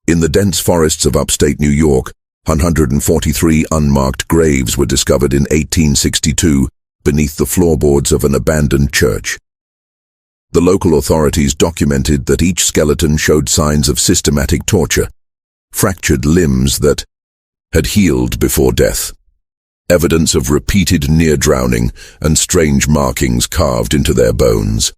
In the dense forests of upstate New York, 143 unmarked graves were discovered in 1862 beneath the floorboards of an abandoned church. The local authorities documented that each skeleton showed signs of systematic torture, fractured limbs that had healed before death, evidence of repeated near-drowning and strange markings carved into their bones.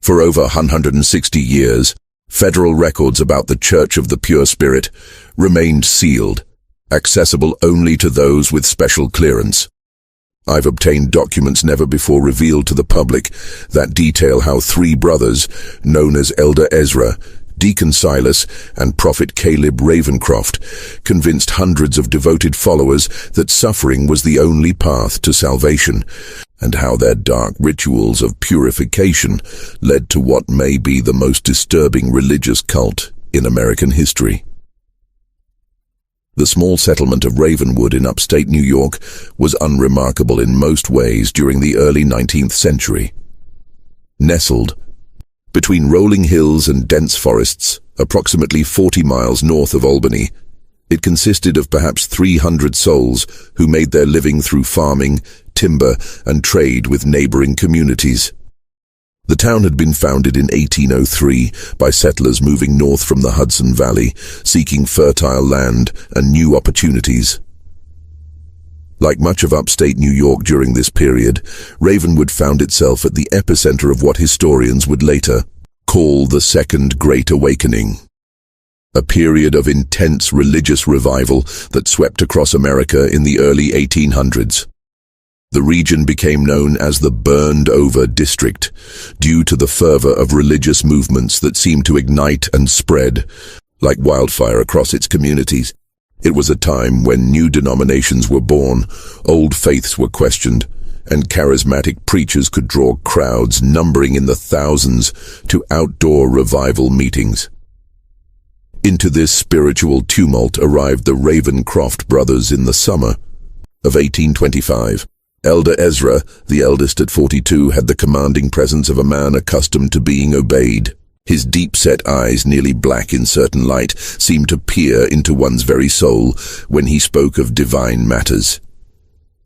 For over 160 years, federal records about the Church of the Pure Spirit remained sealed, accessible only to those with special clearance. I've obtained documents never before revealed to the public that detail how three brothers, known as Elder Ezra, Deacon Silas, and Prophet Caleb Ravencroft, convinced hundreds of devoted followers that suffering was the only path to salvation, and how their dark rituals of purification led to what may be the most disturbing religious cult in American history. The small settlement of Ravenwood in upstate New York was unremarkable in most ways during the early 19th century. Nestled between rolling hills and dense forests, approximately 40 miles north of Albany, it consisted of perhaps 300 souls who made their living through farming, timber, and trade with neighboring communities. The town had been founded in 1803 by settlers moving north from the Hudson Valley, seeking fertile land and new opportunities. Like much of upstate New York during this period, Ravenwood found itself at the epicenter of what historians would later call the Second Great Awakening, a period of intense religious revival that swept across America in the early 1800s. The region became known as the Burned-Over District, due to the fervor of religious movements that seemed to ignite and spread like wildfire across its communities. It was a time when new denominations were born, old faiths were questioned, and charismatic preachers could draw crowds numbering in the thousands to outdoor revival meetings. Into this spiritual tumult arrived the Ravencroft brothers in the summer of 1825. Elder Ezra, the eldest at 42, had the commanding presence of a man accustomed to being obeyed. His deep-set eyes, nearly black in certain light, seemed to peer into one's very soul when he spoke of divine matters.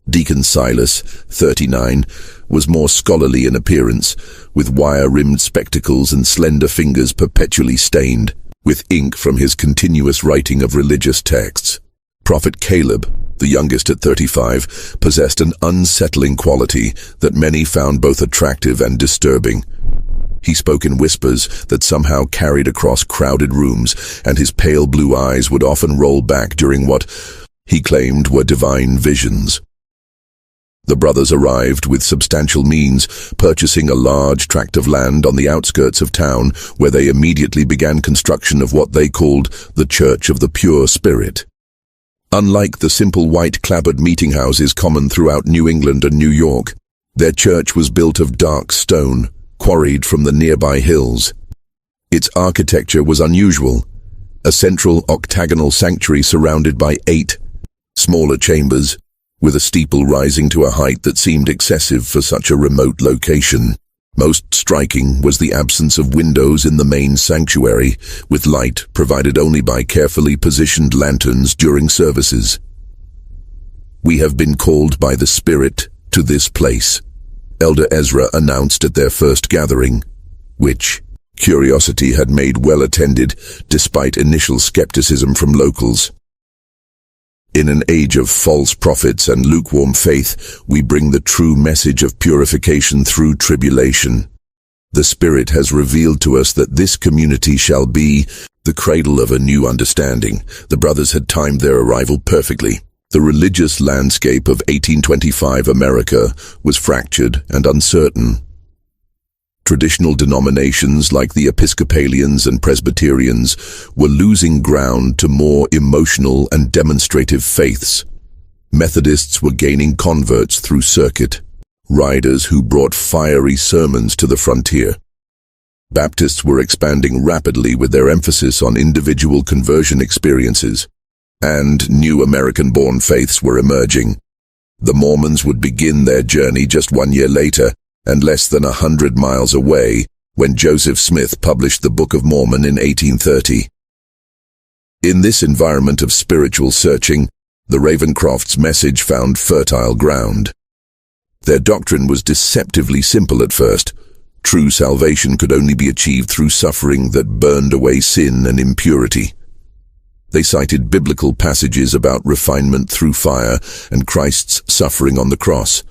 Deacon Silas, 39, was more scholarly in appearance, with wire-rimmed spectacles and slender fingers perpetually stained with ink from his continuous writing of religious texts. Prophet Caleb, the youngest at 35, possessed an unsettling quality that many found both attractive and disturbing. He spoke in whispers that somehow carried across crowded rooms, and his pale blue eyes would often roll back during what he claimed were divine visions. The brothers arrived with substantial means, purchasing a large tract of land on the outskirts of town, where they immediately began construction of what they called the Church of the Pure Spirit. Unlike the simple white-clapboard meeting houses common throughout New England and New York, their church was built of dark stone, quarried from the nearby hills. Its architecture was unusual, a central octagonal sanctuary surrounded by 8 smaller chambers, with a steeple rising to a height that seemed excessive for such a remote location. Most striking was the absence of windows in the main sanctuary, with light provided only by carefully positioned lanterns during services. "We have been called by the Spirit to this place," Elder Ezra announced at their first gathering, which curiosity had made well attended despite initial skepticism from locals. "In an age of false prophets and lukewarm faith, we bring the true message of purification through tribulation. The Spirit has revealed to us that this community shall be the cradle of a new understanding." The brothers had timed their arrival perfectly. The religious landscape of 1825 America was fractured and uncertain. Traditional denominations like the Episcopalians and Presbyterians were losing ground to more emotional and demonstrative faiths. Methodists were gaining converts through circuit riders who brought fiery sermons to the frontier. Baptists were expanding rapidly with their emphasis on individual conversion experiences, and new American-born faiths were emerging. The Mormons would begin their journey just 1 year later, and less than 100 miles away, when Joseph Smith published the Book of Mormon in 1830. In this environment of spiritual searching, the Ravencrofts' message found fertile ground. Their doctrine was deceptively simple at first. True salvation could only be achieved through suffering that burned away sin and impurity. They cited biblical passages about refinement through fire and Christ's suffering on the cross.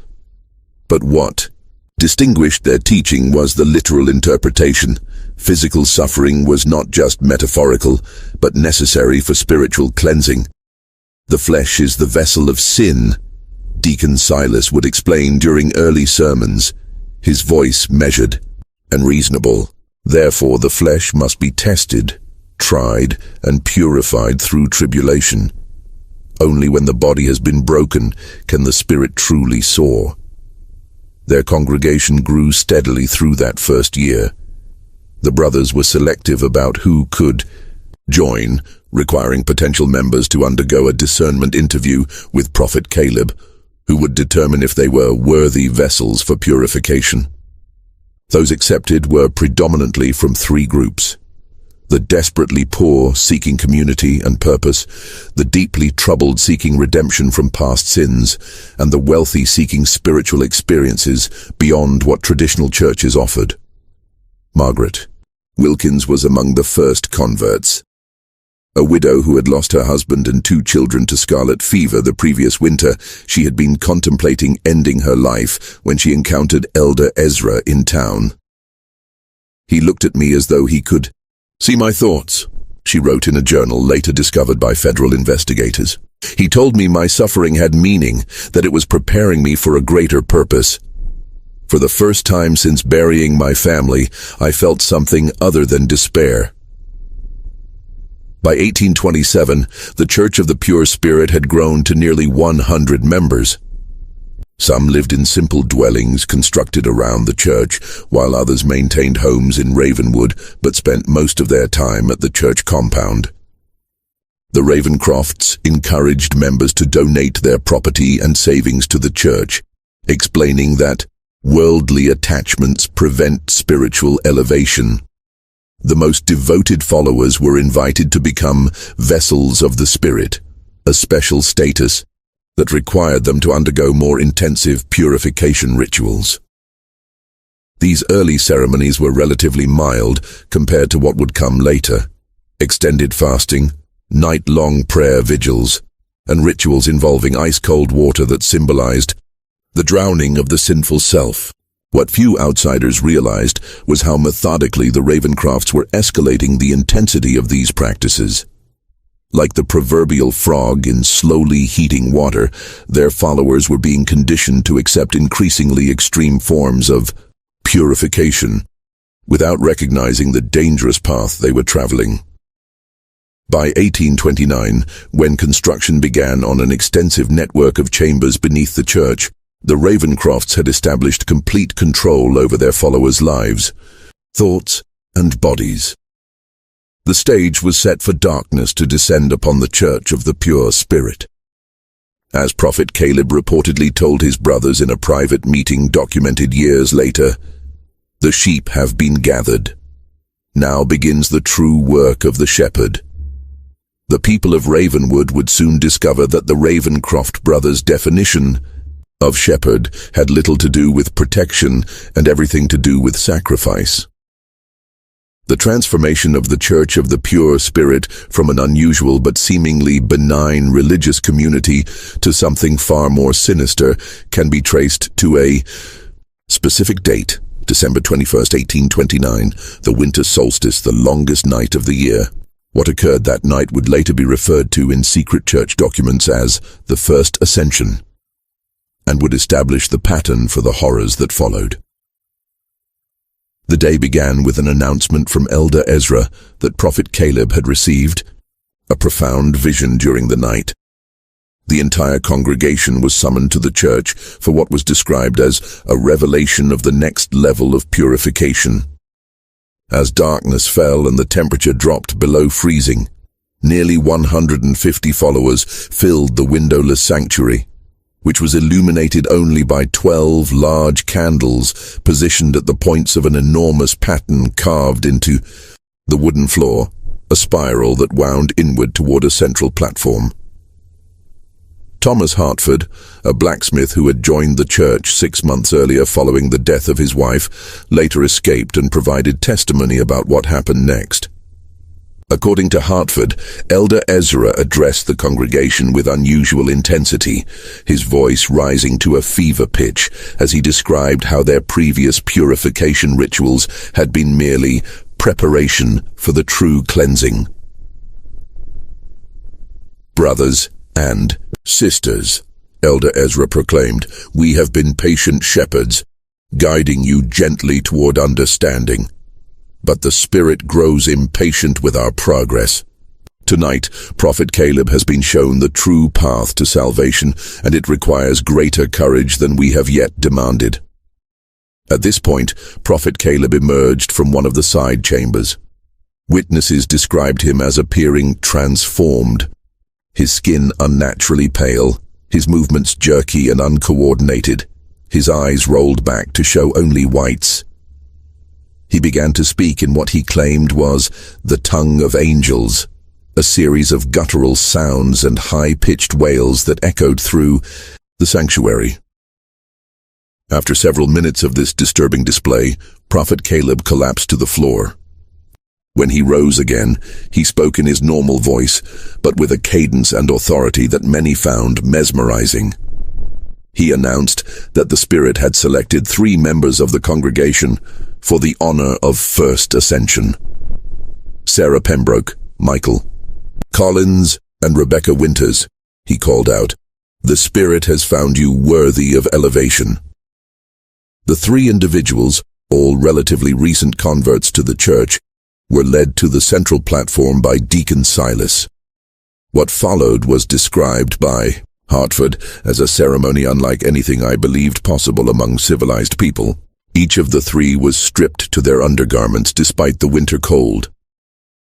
But what distinguished their teaching was the literal interpretation. Physical suffering was not just metaphorical, but necessary for spiritual cleansing. The flesh is the vessel of sin, Deacon Silas would explain during early sermons, his voice measured and reasonable. Therefore, the flesh must be tested, tried, and purified through tribulation. Only when the body has been broken can the spirit truly soar. Their congregation grew steadily through that first year. The brothers were selective about who could join, requiring potential members to undergo a discernment interview with Prophet Caleb, who would determine if they were worthy vessels for purification. Those accepted were predominantly from three groups: the desperately poor seeking community and purpose, the deeply troubled seeking redemption from past sins, and the wealthy seeking spiritual experiences beyond what traditional churches offered. Margaret Wilkins was among the first converts. A widow who had lost her husband and 2 children to scarlet fever the previous winter, she had been contemplating ending her life when she encountered Elder Ezra in town. He looked at me as though he could see my thoughts, she wrote in a journal later discovered by federal investigators. He told me my suffering had meaning, that it was preparing me for a greater purpose. For the first time since burying my family, I felt something other than despair. By 1827, the Church of the Pure Spirit had grown to nearly 100 members. Some lived in simple dwellings constructed around the church, while others maintained homes in Ravenwood but spent most of their time at the church compound. The Ravencrofts encouraged members to donate their property and savings to the church, explaining that worldly attachments prevent spiritual elevation. The most devoted followers were invited to become vessels of the Spirit, a special status that required them to undergo more intensive purification rituals. These early ceremonies were relatively mild compared to what would come later: extended fasting, night-long prayer vigils, and rituals involving ice-cold water that symbolized the drowning of the sinful self. What few outsiders realized was how methodically the Ravencrofts were escalating the intensity of these practices. Like the proverbial frog in slowly heating water, their followers were being conditioned to accept increasingly extreme forms of purification, without recognizing the dangerous path they were traveling. By 1829, when construction began on an extensive network of chambers beneath the church, the Ravencrofts had established complete control over their followers' lives, thoughts, and bodies. The stage was set for darkness to descend upon the Church of the Pure Spirit. As Prophet Caleb reportedly told his brothers in a private meeting documented years later, "The sheep have been gathered. Now begins the true work of the shepherd." The people of Ravenwood would soon discover that the Ravencroft brothers' definition of shepherd had little to do with protection and everything to do with sacrifice. The transformation of the Church of the Pure Spirit from an unusual but seemingly benign religious community to something far more sinister can be traced to a specific date: December 21st, 1829, the winter solstice, the longest night of the year. What occurred that night would later be referred to in secret church documents as the First Ascension, and would establish the pattern for the horrors that followed. The day began with an announcement from Elder Ezra that Prophet Caleb had received a profound vision during the night. The entire congregation was summoned to the church for what was described as a revelation of the next level of purification. As darkness fell and the temperature dropped below freezing, nearly 150 followers filled the windowless sanctuary, which was illuminated only by 12 large candles positioned at the points of an enormous pattern carved into the wooden floor. a spiral that wound inward toward a central platform. Thomas Hartford, a blacksmith who had joined the church 6 months earlier following the death of his wife, later escaped and provided testimony about what happened next. According to Hartford, Elder Ezra addressed the congregation with unusual intensity, his voice rising to a fever pitch as he described how their previous purification rituals had been merely preparation for the true cleansing. "Brothers and sisters," Elder Ezra proclaimed, "we have been patient shepherds, guiding you gently toward understanding. But the Spirit grows impatient with our progress. Tonight, Prophet Caleb has been shown the true path to salvation, and it requires greater courage than we have yet demanded." At this point, Prophet Caleb emerged from one of the side chambers. Witnesses described him as appearing transformed, his skin unnaturally pale, his movements jerky and uncoordinated, his eyes rolled back to show only whites. He began to speak in what he claimed was the tongue of angels, a series of guttural sounds and high-pitched wails that echoed through the sanctuary. After several minutes of this disturbing display, Prophet Caleb collapsed to the floor. When he rose again, he spoke in his normal voice, but with a cadence and authority that many found mesmerizing. He announced that the Spirit had selected 3 members of the congregation for the honor of first ascension: Sarah Pembroke, Michael Collins, and Rebecca Winters. He called out, "The Spirit has found you worthy of elevation." The 3 individuals, all relatively recent converts to the church, were led to the central platform by Deacon Silas. What followed was described by Hartford as a ceremony unlike anything I believed possible among civilized people. Each of the 3 was stripped to their undergarments despite the winter cold.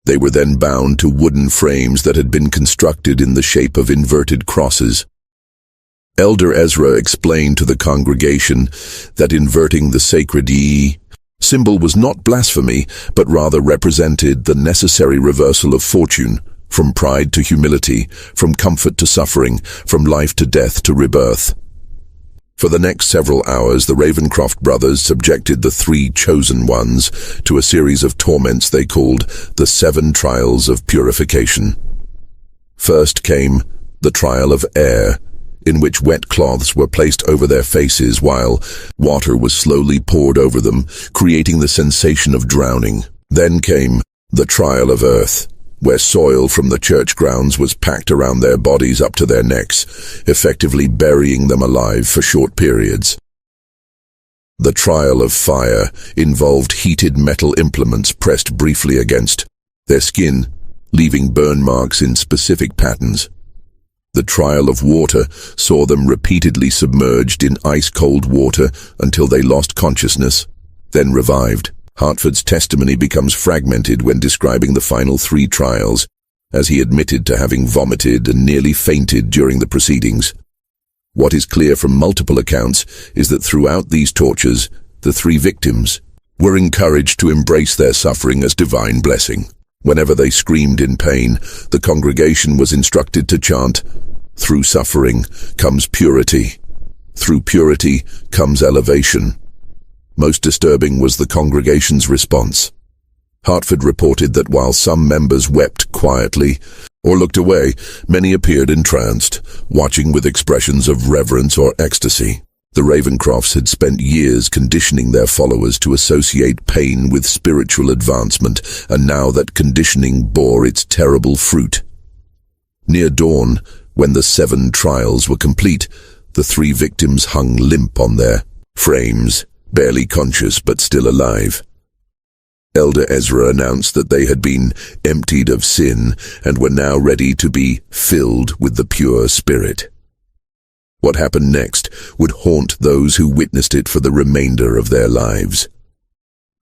They were then bound to wooden frames that had been constructed in the shape of inverted crosses. Elder Ezra explained to the congregation that inverting the sacred symbol was not blasphemy, but rather represented the necessary reversal of fortune, from pride to humility, from comfort to suffering, from life to death to rebirth. For the next several hours, the Ravencroft brothers subjected the 3 chosen ones to a series of torments they called the 7 trials of purification. First came the trial of air, in which wet cloths were placed over their faces while water was slowly poured over them, creating the sensation of drowning. Then came the trial of earth, where soil from the church grounds was packed around their bodies up to their necks, effectively burying them alive for short periods. The trial of fire involved heated metal implements pressed briefly against their skin, leaving burn marks in specific patterns. The trial of water saw them repeatedly submerged in ice-cold water until they lost consciousness, then revived. Hartford's testimony becomes fragmented when describing the final 3 trials, as he admitted to having vomited and nearly fainted during the proceedings. What is clear from multiple accounts is that throughout these tortures, the 3 victims were encouraged to embrace their suffering as divine blessing. Whenever they screamed in pain, the congregation was instructed to chant, "Through suffering comes purity. Through purity comes elevation." Most disturbing was the congregation's response. Hartford reported that while some members wept quietly or looked away, many appeared entranced, watching with expressions of reverence or ecstasy. The Ravencrofts had spent years conditioning their followers to associate pain with spiritual advancement, and now that conditioning bore its terrible fruit. Near dawn, when the 7 trials were complete, the 3 victims hung limp on their frames, barely conscious but still alive. Elder Ezra announced that they had been emptied of sin and were now ready to be filled with the pure Spirit. What happened next would haunt those who witnessed it for the remainder of their lives.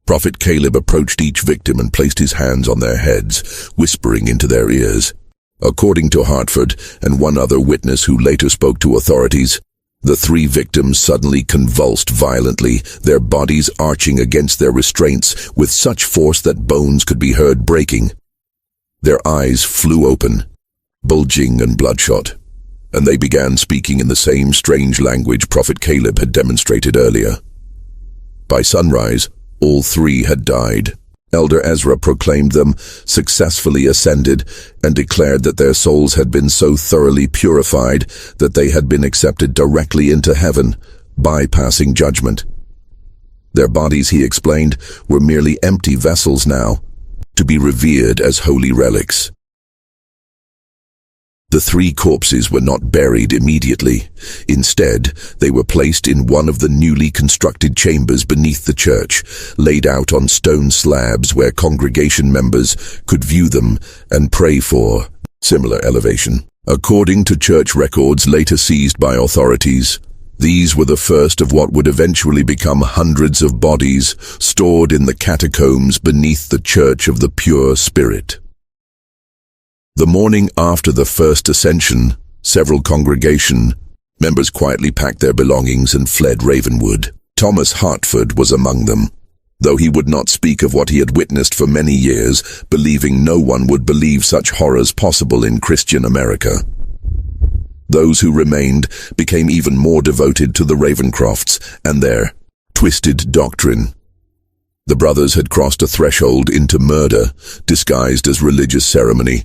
Prophet Caleb approached each victim and placed his hands on their heads, whispering into their ears. According to Hartford and one other witness who later spoke to authorities, the 3 victims suddenly convulsed violently, their bodies arching against their restraints with such force that bones could be heard breaking. Their eyes flew open, bulging and bloodshot, and they began speaking in the same strange language Prophet Caleb had demonstrated earlier. By sunrise, all three had died. Elder Ezra proclaimed them successfully ascended and declared that their souls had been so thoroughly purified that they had been accepted directly into heaven, bypassing judgment. Their bodies, he explained, were merely empty vessels now, to be revered as holy relics. The three corpses were not buried immediately. Instead, they were placed in one of the newly constructed chambers beneath the church, laid out on stone slabs where congregation members could view them and pray for similar elevation. According to church records later seized by authorities, these were the first of what would eventually become hundreds of bodies stored in the catacombs beneath the Church of the Pure Spirit. The morning after the first ascension, several congregation members quietly packed their belongings and fled Ravenwood. Thomas Hartford was among them, though he would not speak of what he had witnessed for many years, believing no one would believe such horrors possible in Christian America. Those who remained became even more devoted to the Ravencrofts and their twisted doctrine. The brothers had crossed a threshold into murder, disguised as religious ceremony,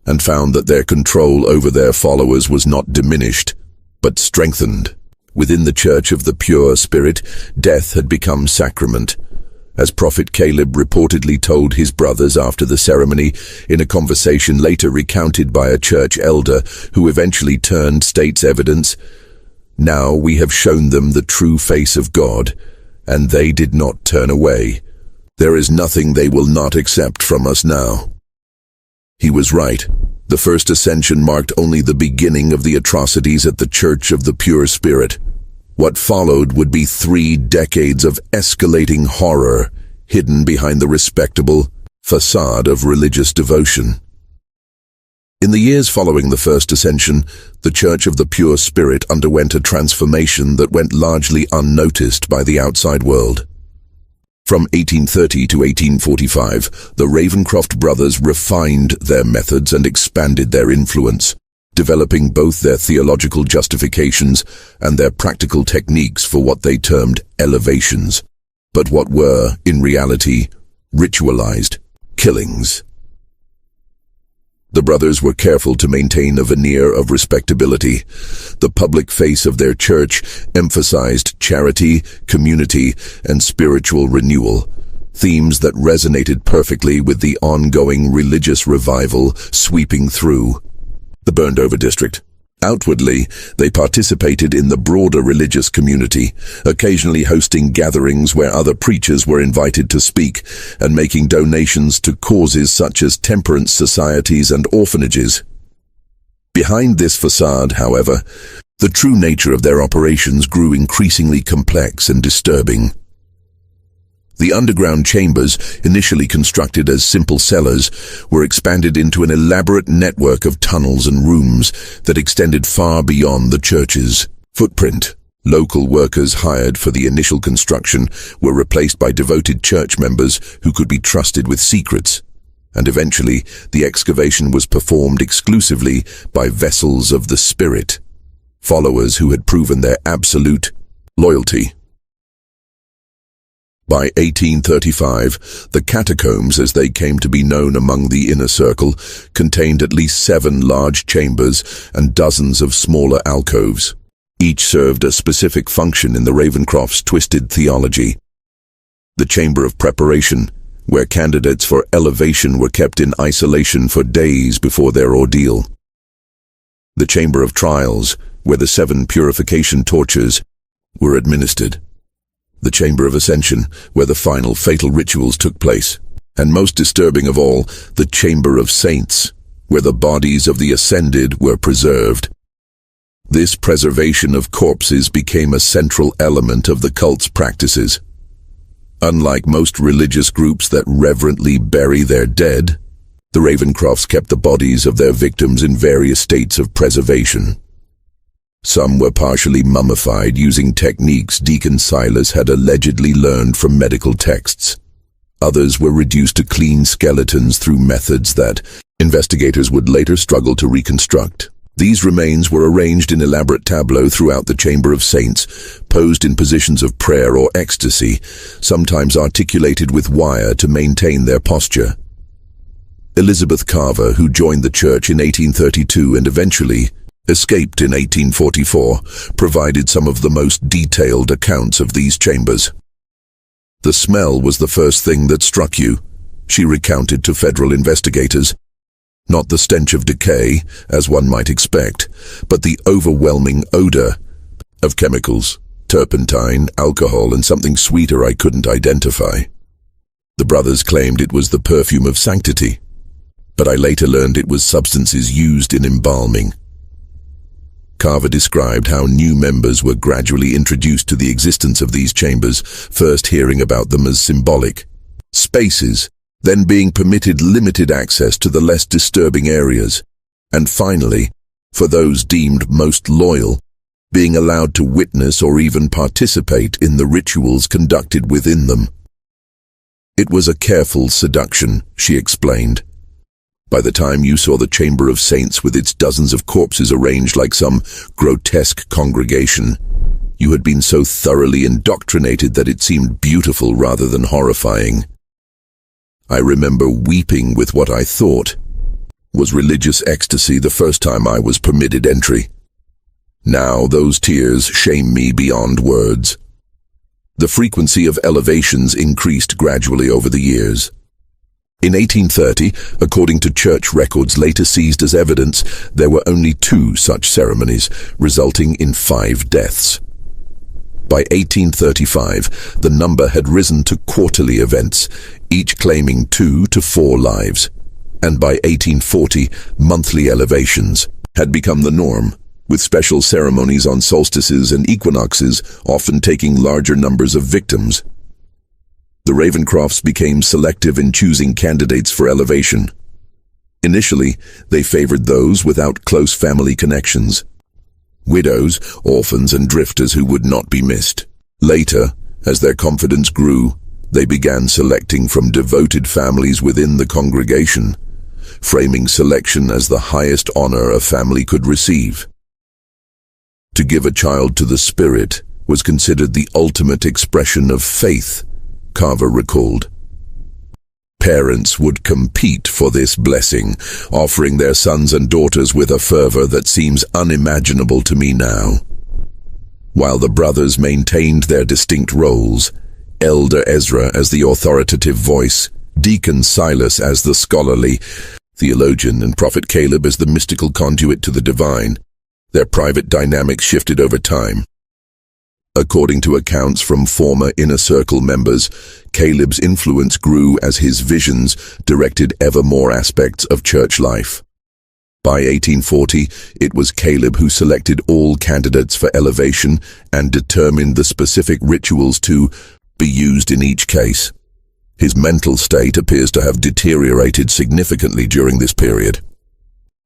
and found that their control over their followers was not diminished, but strengthened. Within the Church of the Pure Spirit, death had become sacrament, as Prophet Caleb reportedly told his brothers after the ceremony in a conversation later recounted by a church elder who eventually turned state's evidence. "Now we have shown them the true face of God, and they did not turn away. There is nothing they will not accept from us now." He was right. The first ascension marked only the beginning of the atrocities at the Church of the Pure Spirit. What followed would be 3 decades of escalating horror, hidden behind the respectable facade of religious devotion. In the years following the first ascension, the Church of the Pure Spirit underwent a transformation that went largely unnoticed by the outside world. From 1830 to 1845, the Ravencroft brothers refined their methods and expanded their influence, developing both their theological justifications and their practical techniques for what they termed elevations, but what were, in reality, ritualized killings. The brothers were careful to maintain a veneer of respectability. The public face of their church emphasized charity, community, and spiritual renewal, themes that resonated perfectly with the ongoing religious revival sweeping through the burned-over district. Outwardly, they participated in the broader religious community, occasionally hosting gatherings where other preachers were invited to speak and making donations to causes such as temperance societies and orphanages. Behind this facade, however, the true nature of their operations grew increasingly complex and disturbing. The underground chambers, initially constructed as simple cellars, were expanded into an elaborate network of tunnels and rooms that extended far beyond the church's footprint. Local workers hired for the initial construction were replaced by devoted church members who could be trusted with secrets, and eventually the excavation was performed exclusively by vessels of the Spirit, followers who had proven their absolute loyalty. By 1835, the catacombs, as they came to be known among the inner circle, contained at least 7 large chambers and dozens of smaller alcoves. Each served a specific function in the Ravencroft's twisted theology. The chamber of preparation, where candidates for elevation were kept in isolation for days before their ordeal. The chamber of trials, where the 7 purification tortures were administered. The chamber of ascension, where the final fatal rituals took place. And most disturbing of all, the chamber of saints, where the bodies of the ascended were preserved. This preservation of corpses became a central element of the cult's practices. Unlike most religious groups that reverently bury their dead, the Ravencrofts kept the bodies of their victims in various states of preservation. Some were partially mummified using techniques Deacon Silas had allegedly learned from medical texts. Others were reduced to clean skeletons through methods that Investigators would later struggle to reconstruct. These remains were arranged in elaborate tableaux throughout the Chamber of Saints, posed in positions of prayer or ecstasy, sometimes articulated with wire to maintain their posture. Elizabeth Carver, who joined the church in 1832 and eventually escaped in 1844, provided some of the most detailed accounts of these chambers. "The smell was the first thing that struck you," she recounted to federal investigators. "Not the stench of decay, as one might expect, but the overwhelming odor of chemicals, turpentine, alcohol, and something sweeter I couldn't identify. The brothers claimed it was the perfume of sanctity, but I later learned it was substances used in embalming." Carver described how new members were gradually introduced to the existence of these chambers, first hearing about them as symbolic spaces, then being permitted limited access to the less disturbing areas, and finally, for those deemed most loyal, being allowed to witness or even participate in the rituals conducted within them. "It was a careful seduction," she explained. "By the time you saw the Chamber of Saints with its dozens of corpses arranged like some grotesque congregation, you had been so thoroughly indoctrinated that it seemed beautiful rather than horrifying. I remember weeping with what I thought was religious ecstasy the first time I was permitted entry. Now those tears shame me beyond words." The frequency of elevations increased gradually over the years. In 1830, according to church records later seized as evidence, there were only 2 such ceremonies, resulting in 5 deaths. By 1835, the number had risen to quarterly events, each claiming 2 to 4 lives. And by 1840, monthly elevations had become the norm, with special ceremonies on solstices and equinoxes often taking larger numbers of victims. The Ravencrofts became selective in choosing candidates for elevation. Initially, they favored those without close family connections. Widows, orphans, and drifters who would not be missed. Later, as their confidence grew, they began selecting from devoted families within the congregation, framing selection as the highest honor a family could receive. To give a child to the Spirit was considered the ultimate expression of faith, Carver recalled. Parents would compete for this blessing, offering their sons and daughters with a fervor that seems unimaginable to me now. While the brothers maintained their distinct roles, Elder Ezra as the authoritative voice, Deacon Silas as the scholarly theologian, and Prophet Caleb as the mystical conduit to the divine, their private dynamics shifted over time. According to accounts from former Inner Circle members, Caleb's influence grew as his visions directed ever more aspects of church life. By 1840, it was Caleb who selected all candidates for elevation and determined the specific rituals to be used in each case. His mental state appears to have deteriorated significantly during this period.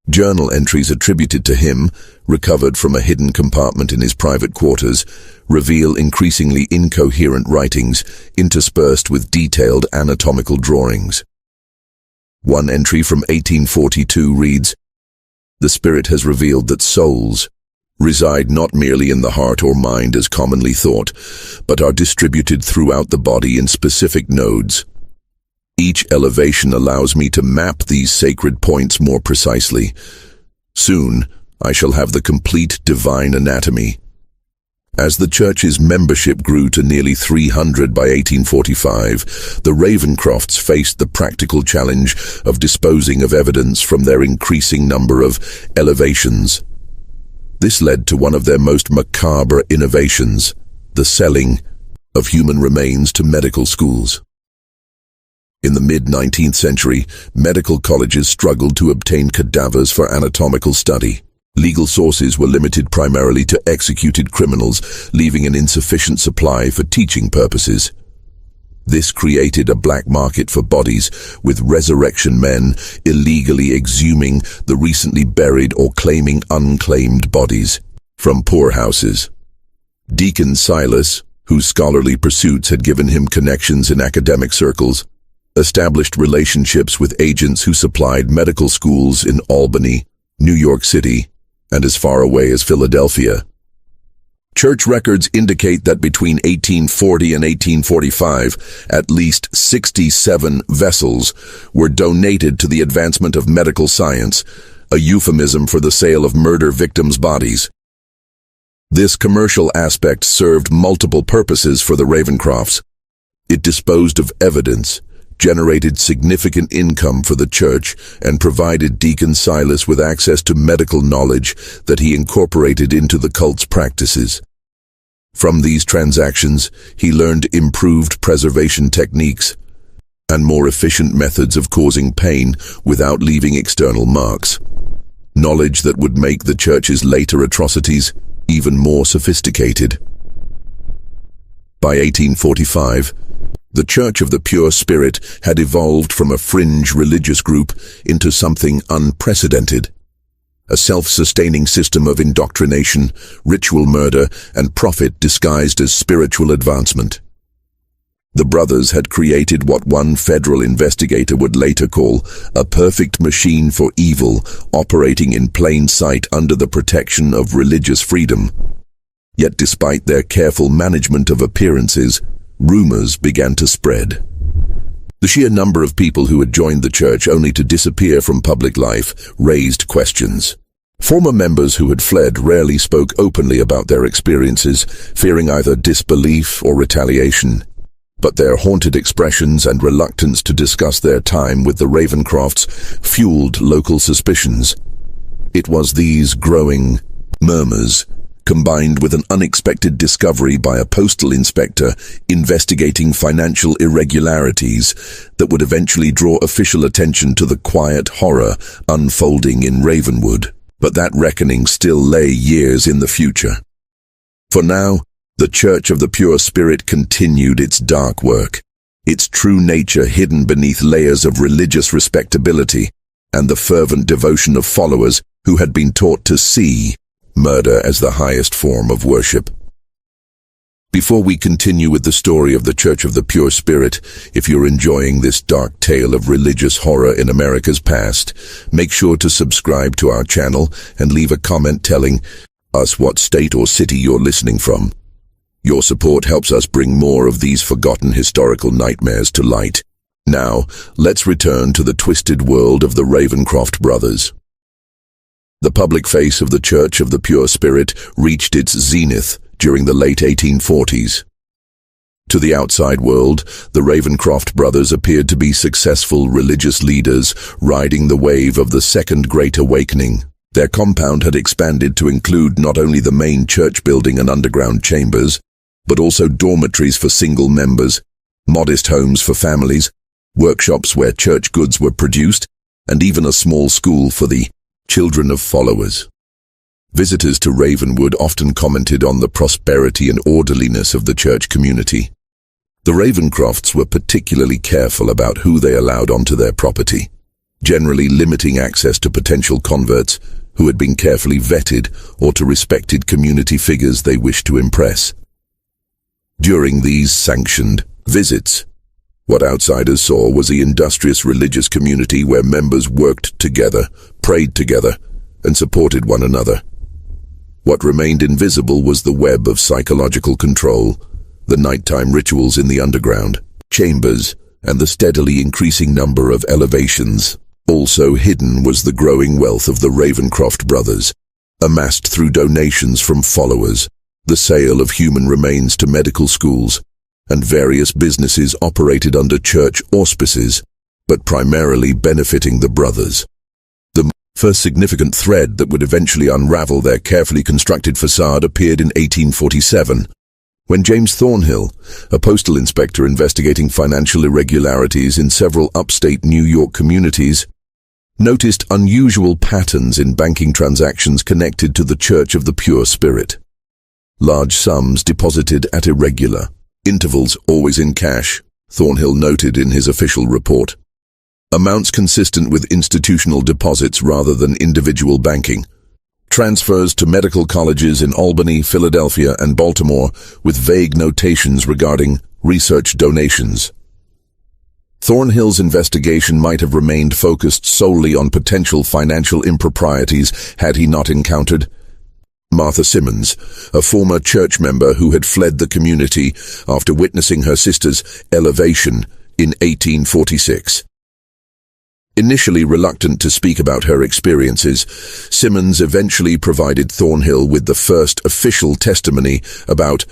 Journal entries attributed to him, recovered from a hidden compartment in his private quarters, reveal increasingly incoherent writings interspersed with detailed anatomical drawings. One entry from 1842 reads, "The Spirit has revealed that souls reside not merely in the heart or mind as commonly thought, but are distributed throughout the body in specific nodes. Each elevation allows me to map these sacred points more precisely. Soon, I shall have the complete divine anatomy." As the church's membership grew to nearly 300 by 1845, the Ravencrofts faced the practical challenge of disposing of evidence from their increasing number of elevations. This led to one of their most macabre innovations, the selling of human remains to medical schools. In the mid-19th century, medical colleges struggled to obtain cadavers for anatomical study. Legal sources were limited primarily to executed criminals, leaving an insufficient supply for teaching purposes. This created a black market for bodies, with resurrection men illegally exhuming the recently buried or claiming unclaimed bodies from poorhouses. Deacon Silas, whose scholarly pursuits had given him connections in academic circles, established relationships with agents who supplied medical schools in Albany, New York City, and as far away as Philadelphia. Church records indicate that between 1840 and 1845, at least 67 vessels were donated to the advancement of medical science, a euphemism for the sale of murder victims' bodies. This commercial aspect served multiple purposes for the Ravencrofts. It disposed of evidence, generated significant income for the church, and provided Deacon Silas with access to medical knowledge that he incorporated into the cult's practices. From these transactions, he learned improved preservation techniques and more efficient methods of causing pain without leaving external marks. Knowledge that would make the church's later atrocities even more sophisticated. By 1845, the Church of the Pure Spirit had evolved from a fringe religious group into something unprecedented. A self-sustaining system of indoctrination, ritual murder, and profit disguised as spiritual advancement. The brothers had created what one federal investigator would later call a perfect machine for evil, operating in plain sight under the protection of religious freedom. Yet despite their careful management of appearances, rumors began to spread. The sheer number of people who had joined the church only to disappear from public life raised questions. Former members who had fled rarely spoke openly about their experiences, fearing either disbelief or retaliation. But their haunted expressions and reluctance to discuss their time with the Ravencrofts fueled local suspicions. It was these growing murmurs, combined with an unexpected discovery by a postal inspector investigating financial irregularities, that would eventually draw official attention to the quiet horror unfolding in Ravenwood. But that reckoning still lay years in the future. For now, the Church of the Pure Spirit continued its dark work, its true nature hidden beneath layers of religious respectability and the fervent devotion of followers who had been taught to see murder as the highest form of worship. Before we continue with the story of the Church of the Pure Spirit, if you're enjoying this dark tale of religious horror in America's past, make sure to subscribe to our channel and leave a comment telling us what state or city you're listening from. Your support helps us bring more of these forgotten historical nightmares to light. Now, let's return to the twisted world of the Ravencroft brothers. The public face of the Church of the Pure Spirit reached its zenith during the late 1840s. To the outside world, the Ravencroft brothers appeared to be successful religious leaders riding the wave of the Second Great Awakening. Their compound had expanded to include not only the main church building and underground chambers, but also dormitories for single members, modest homes for families, workshops where church goods were produced, and even a small school for the children of followers. Visitors to Ravenwood often commented on the prosperity and orderliness of the church community. The Ravencrofts were particularly careful about who they allowed onto their property, generally limiting access to potential converts who had been carefully vetted or to respected community figures they wished to impress. During these sanctioned visits, what outsiders saw was the industrious religious community where members worked together, prayed together, and supported one another. What remained invisible was the web of psychological control, the nighttime rituals in the underground chambers, and the steadily increasing number of elevations. Also hidden was the growing wealth of the Ravencroft brothers, amassed through donations from followers, the sale of human remains to medical schools, and various businesses operated under church auspices, but primarily benefiting the brothers. The first significant thread that would eventually unravel their carefully constructed facade appeared in 1847, when James Thornhill, a postal inspector investigating financial irregularities in several upstate New York communities, noticed unusual patterns in banking transactions connected to the Church of the Pure Spirit. Large sums deposited at irregular intervals, always in cash, Thornhill noted in his official report. Amounts consistent with institutional deposits rather than individual banking. Transfers to medical colleges in Albany, Philadelphia, and Baltimore with vague notations regarding research donations. Thornhill's investigation might have remained focused solely on potential financial improprieties had he not encountered Martha Simmons, a former church member who had fled the community after witnessing her sister's elevation in 1846. Initially reluctant to speak about her experiences, Simmons eventually provided Thornhill with the first official testimony about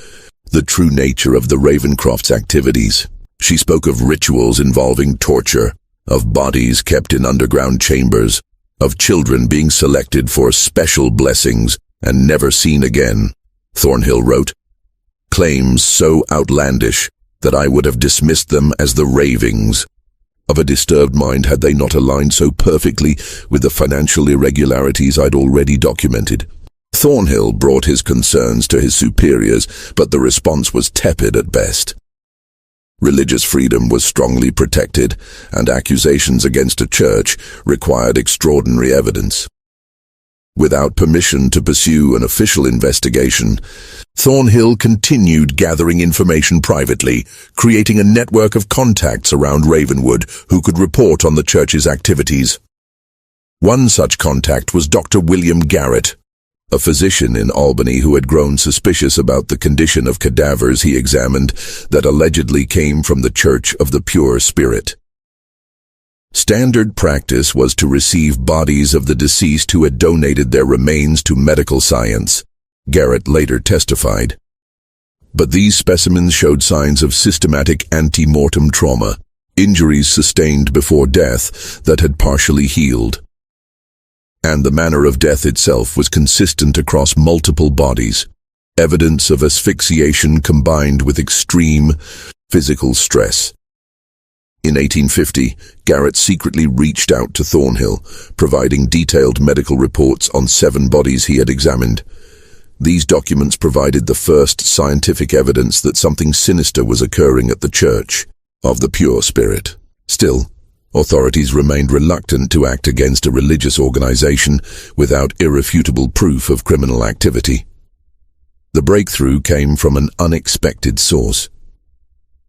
the true nature of the Ravencroft's activities. She spoke of rituals involving torture, of bodies kept in underground chambers, of children being selected for special blessings and never seen again. Thornhill wrote, "Claims so outlandish that I would have dismissed them as the ravings of a disturbed mind had they not aligned so perfectly with the financial irregularities I'd already documented." Thornhill brought his concerns to his superiors, but the response was tepid at best. Religious freedom was strongly protected, and accusations against a church required extraordinary evidence. Without permission to pursue an official investigation, Thornhill continued gathering information privately, creating a network of contacts around Ravenwood who could report on the church's activities. One such contact was Dr. William Garrett, a physician in Albany who had grown suspicious about the condition of cadavers he examined that allegedly came from the Church of the Pure Spirit. Standard practice was to receive bodies of the deceased who had donated their remains to medical science, Garrett later testified. But these specimens showed signs of systematic ante-mortem trauma, injuries sustained before death that had partially healed. And the manner of death itself was consistent across multiple bodies, evidence of asphyxiation combined with extreme physical stress. In 1850, Garrett secretly reached out to Thornhill, providing detailed medical reports on 7 bodies he had examined. These documents provided the first scientific evidence that something sinister was occurring at the Church of the Pure Spirit. Still, authorities remained reluctant to act against a religious organization without irrefutable proof of criminal activity. The breakthrough came from an unexpected source.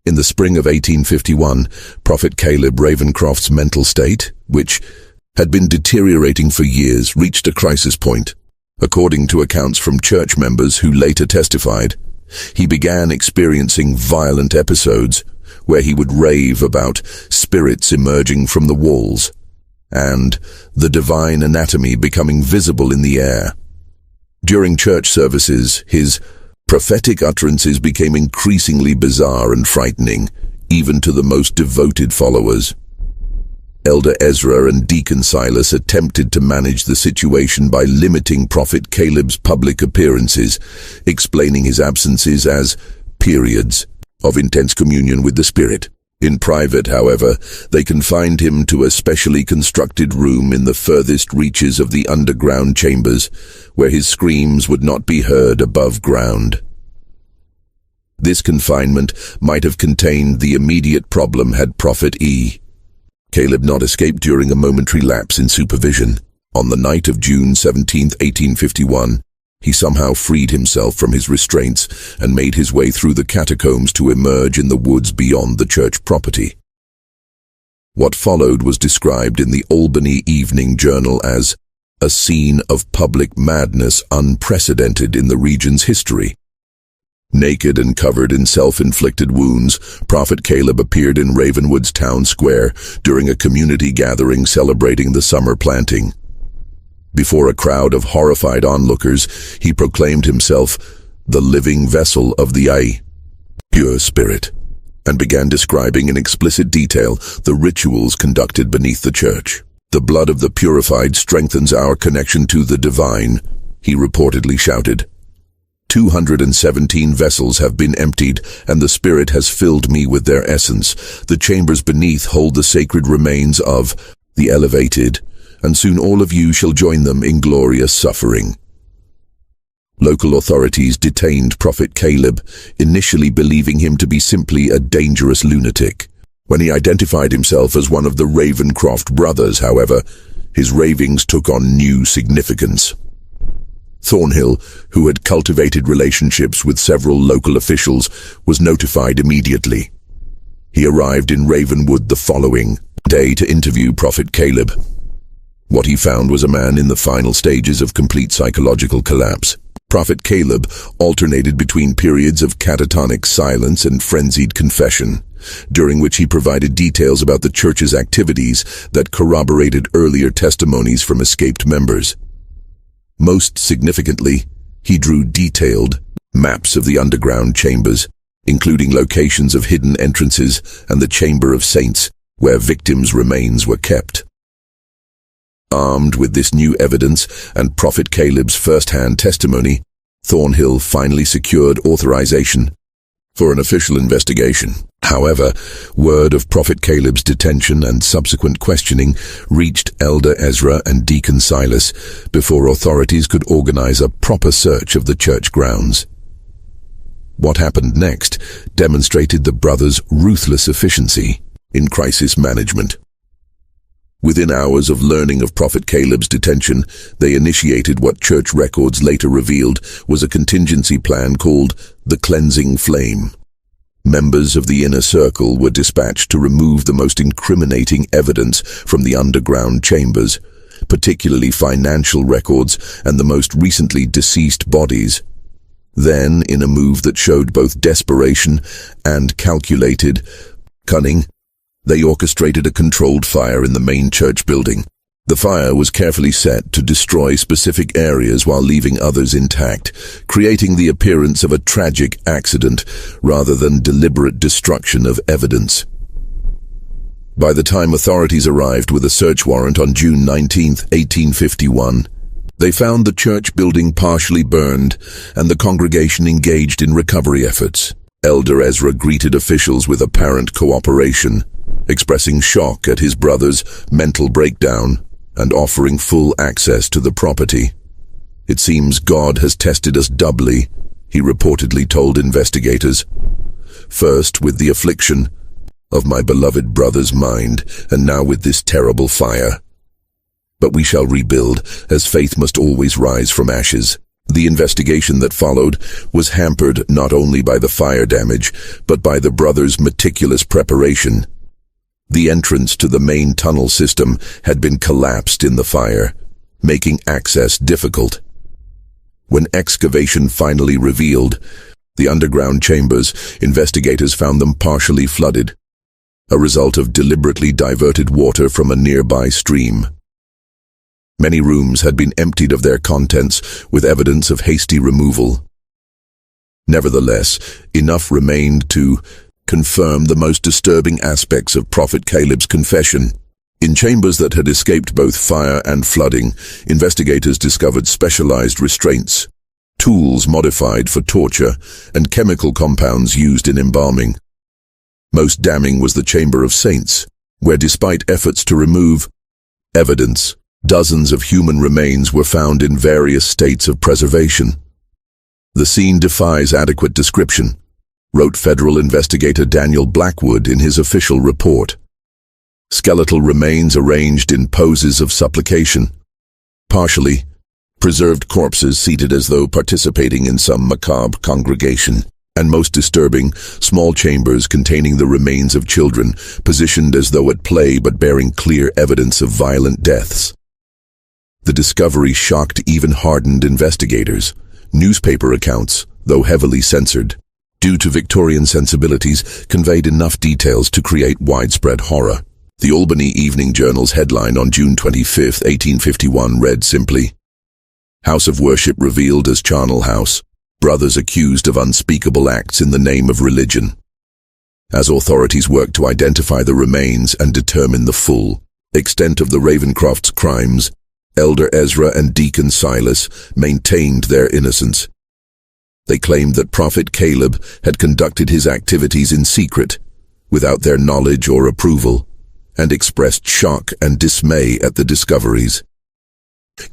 In the spring of 1851, Prophet Caleb Ravencroft's mental state, which had been deteriorating for years, reached a crisis point. According to accounts from church members who later testified, he began experiencing violent episodes where he would rave about spirits emerging from the walls and the divine anatomy becoming visible in the air. During church services, his prophetic utterances became increasingly bizarre and frightening, even to the most devoted followers. Elder Ezra and Deacon Silas attempted to manage the situation by limiting Prophet Caleb's public appearances, explaining his absences as periods of intense communion with the Spirit. In private, however, they confined him to a specially constructed room in the furthest reaches of the underground chambers, where his screams would not be heard above ground. This confinement might have contained the immediate problem had Prophet Caleb not escaped during a momentary lapse in supervision. On the night of June 17, 1851, he somehow freed himself from his restraints and made his way through the catacombs to emerge in the woods beyond the church property. What followed was described in the Albany Evening Journal as a scene of public madness unprecedented in the region's history. Naked and covered in self-inflicted wounds, Prophet Caleb appeared in Ravenwood's town square during a community gathering celebrating the summer planting. Before a crowd of horrified onlookers, he proclaimed himself the living vessel of the Pure Spirit, and began describing in explicit detail the rituals conducted beneath the church. "The blood of the purified strengthens our connection to the divine," he reportedly shouted. 217 vessels have been emptied, and the Spirit has filled me with their essence. The chambers beneath hold the sacred remains of the elevated, and soon all of you shall join them in glorious suffering. Local authorities detained Prophet Caleb, initially believing him to be simply a dangerous lunatic. When he identified himself as one of the Ravencroft brothers, however, his ravings took on new significance. Thornhill, who had cultivated relationships with several local officials, was notified immediately. He arrived in Ravenwood the following day to interview Prophet Caleb. What he found was a man in the final stages of complete psychological collapse. Prophet Caleb alternated between periods of catatonic silence and frenzied confession, during which he provided details about the church's activities that corroborated earlier testimonies from escaped members. Most significantly, he drew detailed maps of the underground chambers, including locations of hidden entrances and the Chamber of Saints, where victims' remains were kept. Armed with this new evidence and Prophet Caleb's first-hand testimony, Thornhill finally secured authorization for an official investigation. However, word of Prophet Caleb's detention and subsequent questioning reached Elder Ezra and Deacon Silas before authorities could organize a proper search of the church grounds. What happened next demonstrated the brothers' ruthless efficiency in crisis management. Within hours of learning of Prophet Caleb's detention, they initiated what church records later revealed was a contingency plan called the Cleansing Flame. Members of the inner circle were dispatched to remove the most incriminating evidence from the underground chambers, particularly financial records and the most recently deceased bodies. Then, in a move that showed both desperation and calculated cunning, they orchestrated a controlled fire in the main church building. The fire was carefully set to destroy specific areas while leaving others intact, creating the appearance of a tragic accident rather than deliberate destruction of evidence. By the time authorities arrived with a search warrant on June 19, 1851, they found the church building partially burned and the congregation engaged in recovery efforts. Elder Ezra greeted officials with apparent cooperation, expressing shock at his brother's mental breakdown and offering full access to the property. "It seems God has tested us doubly," he reportedly told investigators. "First with the affliction of my beloved brother's mind, and now with this terrible fire. But we shall rebuild, as faith must always rise from ashes." The investigation that followed was hampered not only by the fire damage, but by the brothers' meticulous preparation. The entrance to the main tunnel system had been collapsed in the fire, making access difficult. When excavation finally revealed the underground chambers, investigators found them partially flooded, a result of deliberately diverted water from a nearby stream. Many rooms had been emptied of their contents, with evidence of hasty removal. Nevertheless, enough remained to confirm the most disturbing aspects of Prophet Caleb's confession. In chambers that had escaped both fire and flooding, investigators discovered specialized restraints, tools modified for torture, and chemical compounds used in embalming. Most damning was the Chamber of Saints, where despite efforts to remove evidence, dozens of human remains were found in various states of preservation. "The scene defies adequate description," wrote federal investigator Daniel Blackwood in his official report. "Skeletal remains arranged in poses of supplication. Partially preserved corpses seated as though participating in some macabre congregation. And most disturbing, small chambers containing the remains of children, positioned as though at play but bearing clear evidence of violent deaths." The discovery shocked even hardened investigators. Newspaper accounts, though heavily censored due to Victorian sensibilities, conveyed enough details to create widespread horror. The Albany Evening Journal's headline on June 25, 1851 read simply, "House of Worship Revealed as Charnel House. Brothers accused of unspeakable acts in the name of religion." As authorities worked to identify the remains and determine the full extent of the Ravencroft's crimes, Elder Ezra and Deacon Silas maintained their innocence. They claimed that Prophet Caleb had conducted his activities in secret, without their knowledge or approval, and expressed shock and dismay at the discoveries.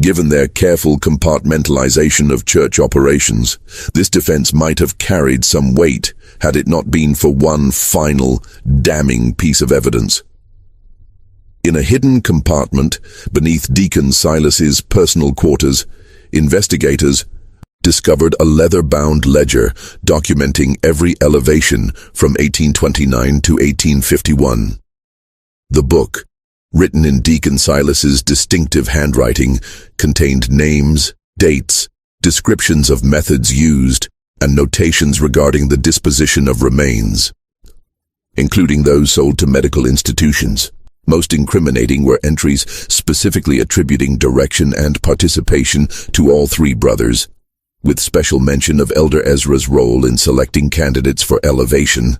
Given their careful compartmentalization of church operations, this defense might have carried some weight had it not been for one final, damning piece of evidence. In a hidden compartment beneath Deacon Silas's personal quarters, investigators discovered a leather-bound ledger documenting every elevation from 1829 to 1851. The book, written in Deacon Silas's distinctive handwriting, contained names, dates, descriptions of methods used, and notations regarding the disposition of remains, including those sold to medical institutions. Most incriminating were entries specifically attributing direction and participation to all three brothers, with special mention of Elder Ezra's role in selecting candidates for elevation.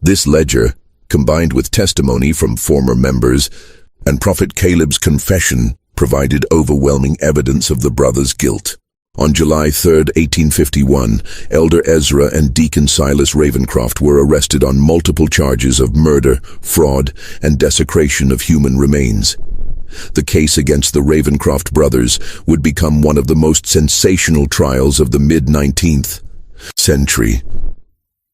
This ledger, combined with testimony from former members and Prophet Caleb's confession, provided overwhelming evidence of the brothers' guilt. On July 3, 1851, Elder Ezra and Deacon Silas Ravencroft were arrested on multiple charges of murder, fraud, and desecration of human remains. The case against the Ravencroft brothers would become one of the most sensational trials of the mid-19th century.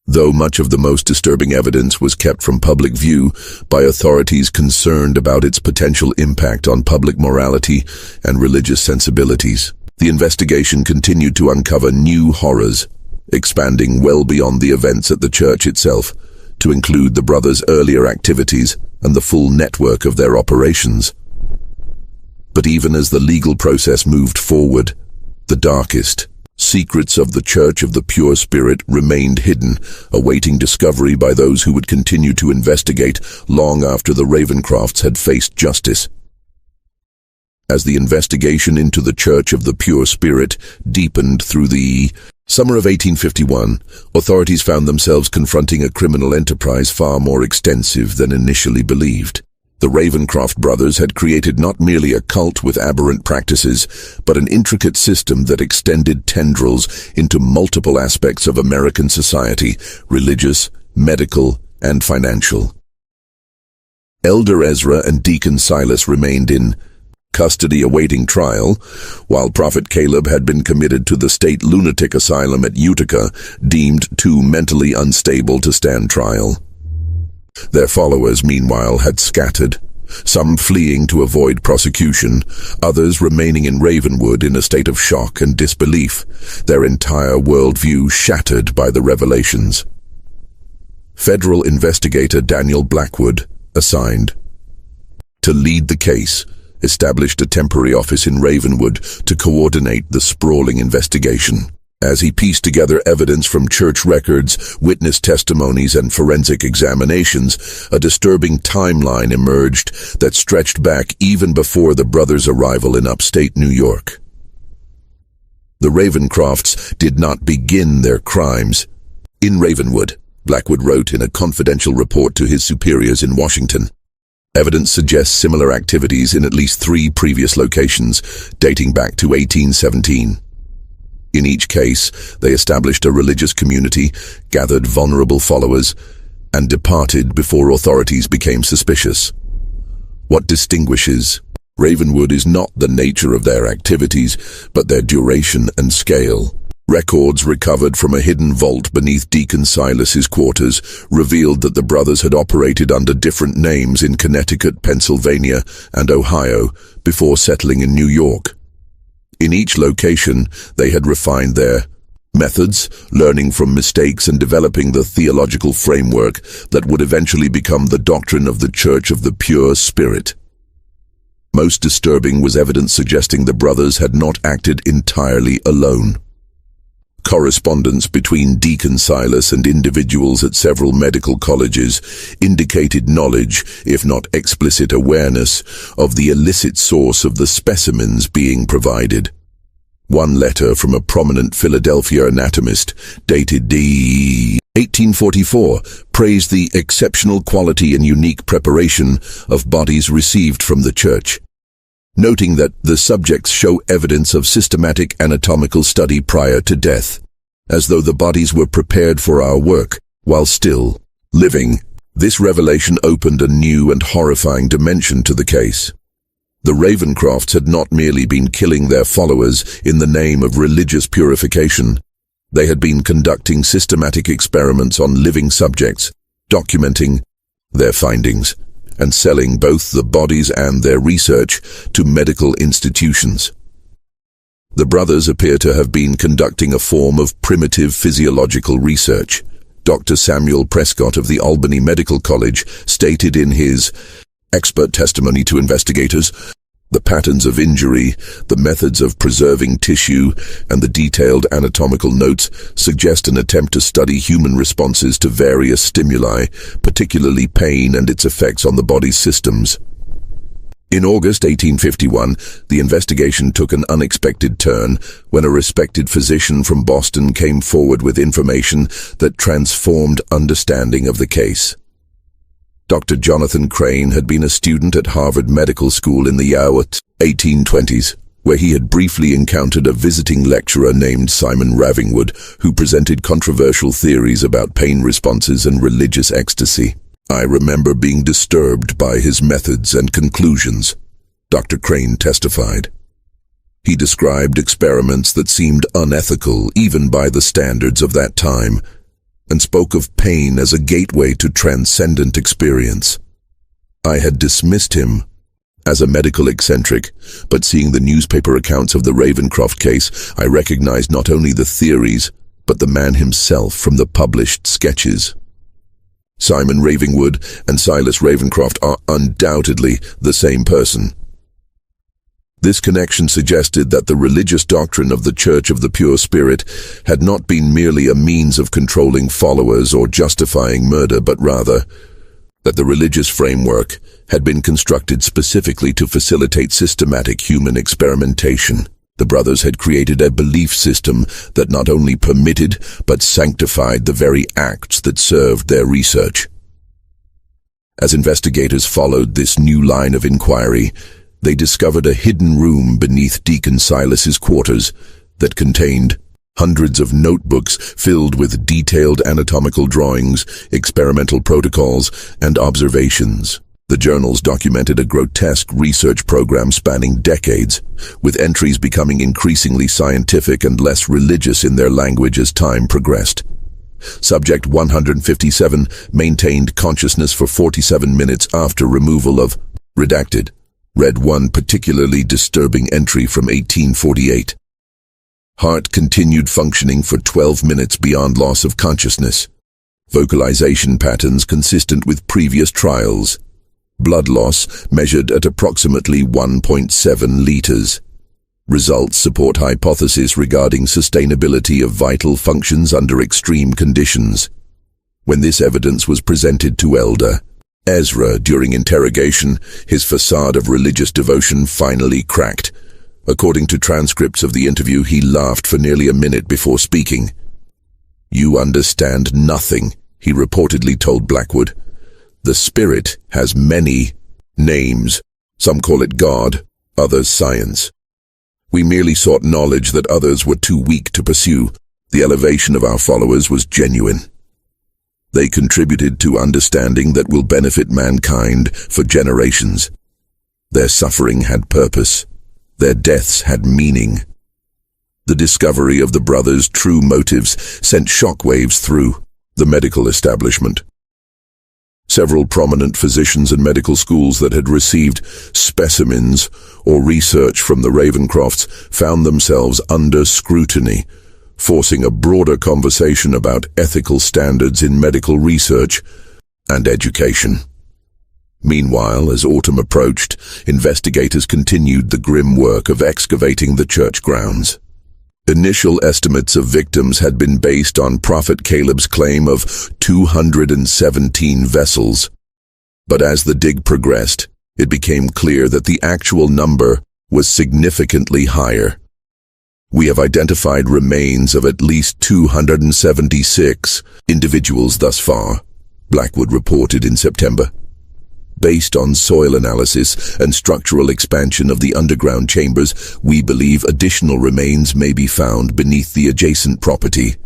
Though much of the most disturbing evidence was kept from public view by authorities concerned about its potential impact on public morality and religious sensibilities, the investigation continued to uncover new horrors, expanding well beyond the events at the church itself, to include the brothers' earlier activities and the full network of their operations. But even as the legal process moved forward, the darkest secrets of the Church of the Pure Spirit remained hidden, awaiting discovery by those who would continue to investigate long after the Ravencrofts had faced justice. As the investigation into the Church of the Pure Spirit deepened through the summer of 1851, authorities found themselves confronting a criminal enterprise far more extensive than initially believed. The Ravencroft brothers had created not merely a cult with aberrant practices, but an intricate system that extended tendrils into multiple aspects of American society: religious, medical, and financial. Elder Ezra and Deacon Silas remained in custody awaiting trial, while Prophet Caleb had been committed to the state lunatic asylum at Utica, deemed too mentally unstable to stand trial. Their followers, meanwhile, had scattered, some fleeing to avoid prosecution, others remaining in Ravenwood in a state of shock and disbelief, their entire worldview shattered by the revelations. Federal investigator Daniel Blackwood, assigned to lead the case, established a temporary office in Ravenwood to coordinate the sprawling investigation. As he pieced together evidence from church records, witness testimonies, and forensic examinations, a disturbing timeline emerged that stretched back even before the brothers' arrival in upstate New York. The Ravencrofts did not begin their crimes in Ravenwood, Blackwood wrote in a confidential report to his superiors in Washington. Evidence suggests similar activities in at least 3 previous locations, dating back to 1817. In each case, they established a religious community, gathered vulnerable followers, and departed before authorities became suspicious. What distinguishes Ravenwood is not the nature of their activities, but their duration and scale. Records recovered from a hidden vault beneath Deacon Silas's quarters revealed that the brothers had operated under different names in Connecticut, Pennsylvania, and Ohio before settling in New York. In each location, they had refined their methods, learning from mistakes and developing the theological framework that would eventually become the doctrine of the Church of the Pure Spirit. Most disturbing was evidence suggesting the brothers had not acted entirely alone. Correspondence between Deacon Silas and individuals at several medical colleges indicated knowledge, if not explicit awareness, of the illicit source of the specimens being provided. One letter from a prominent Philadelphia anatomist, dated D. 1844, praised the exceptional quality and unique preparation of bodies received from the church, noting that the subjects show evidence of systematic anatomical study prior to death, as though the bodies were prepared for our work while still living. This revelation opened a new and horrifying dimension to the case. The Ravencrofts had not merely been killing their followers in the name of religious purification. They had been conducting systematic experiments on living subjects, documenting their findings, and selling both the bodies and their research to medical institutions. The brothers appear to have been conducting a form of primitive physiological research. Dr. Samuel Prescott of the Albany Medical College stated in his expert testimony to investigators, "The patterns of injury, the methods of preserving tissue, and the detailed anatomical notes suggest an attempt to study human responses to various stimuli, particularly pain and its effects on the body's systems." In August 1851, the investigation took an unexpected turn when a respected physician from Boston came forward with information that transformed understanding of the case. Dr. Jonathan Crane had been a student at Harvard Medical School in the 1820s, where he had briefly encountered a visiting lecturer named Simon Ravingwood, who presented controversial theories about pain responses and religious ecstasy. "I remember being disturbed by his methods and conclusions," Dr. Crane testified. He described experiments that seemed unethical even by the standards of that time, and spoke of pain as a gateway to transcendent experience. "I had dismissed him as a medical eccentric, but seeing the newspaper accounts of the Ravencroft case, I recognized not only the theories, but the man himself from the published sketches." Simon Ravingwood and Silas Ravencroft are undoubtedly the same person. This connection suggested that the religious doctrine of the Church of the Pure Spirit had not been merely a means of controlling followers or justifying murder, but rather that the religious framework had been constructed specifically to facilitate systematic human experimentation. The brothers had created a belief system that not only permitted but sanctified the very acts that served their research. As investigators followed this new line of inquiry, they discovered a hidden room beneath Deacon Silas's quarters that contained hundreds of notebooks filled with detailed anatomical drawings, experimental protocols, and observations. The journals documented a grotesque research program spanning decades, with entries becoming increasingly scientific and less religious in their language as time progressed. Subject 157 maintained consciousness for 47 minutes after removal of redacted. Read one particularly disturbing entry from 1848. Heart continued functioning for 12 minutes beyond loss of consciousness. Vocalization patterns consistent with previous trials. Blood loss measured at approximately 1.7 liters. Results support hypotheses regarding sustainability of vital functions under extreme conditions. When this evidence was presented to Elder Ezra during interrogation, his facade of religious devotion finally cracked. According to transcripts of the interview, he laughed for nearly a minute before speaking. "You understand nothing," he reportedly told Blackwood. "The Spirit has many names. Some call it God, others science. We merely sought knowledge that others were too weak to pursue. The elevation of our followers was genuine. They contributed to understanding that will benefit mankind for generations. Their suffering had purpose. Their deaths had meaning." The discovery of the brothers' true motives sent shockwaves through the medical establishment. Several prominent physicians and medical schools that had received specimens or research from the Ravencrofts found themselves under scrutiny, forcing a broader conversation about ethical standards in medical research and education. Meanwhile, as autumn approached, investigators continued the grim work of excavating the church grounds. Initial estimates of victims had been based on Prophet Caleb's claim of 217 vessels. But as the dig progressed, it became clear that the actual number was significantly higher. "We have identified remains of at least 276 individuals thus far," Blackwood reported in September. "Based on soil analysis and structural expansion of the underground chambers, we believe additional remains may be found beneath the adjacent property."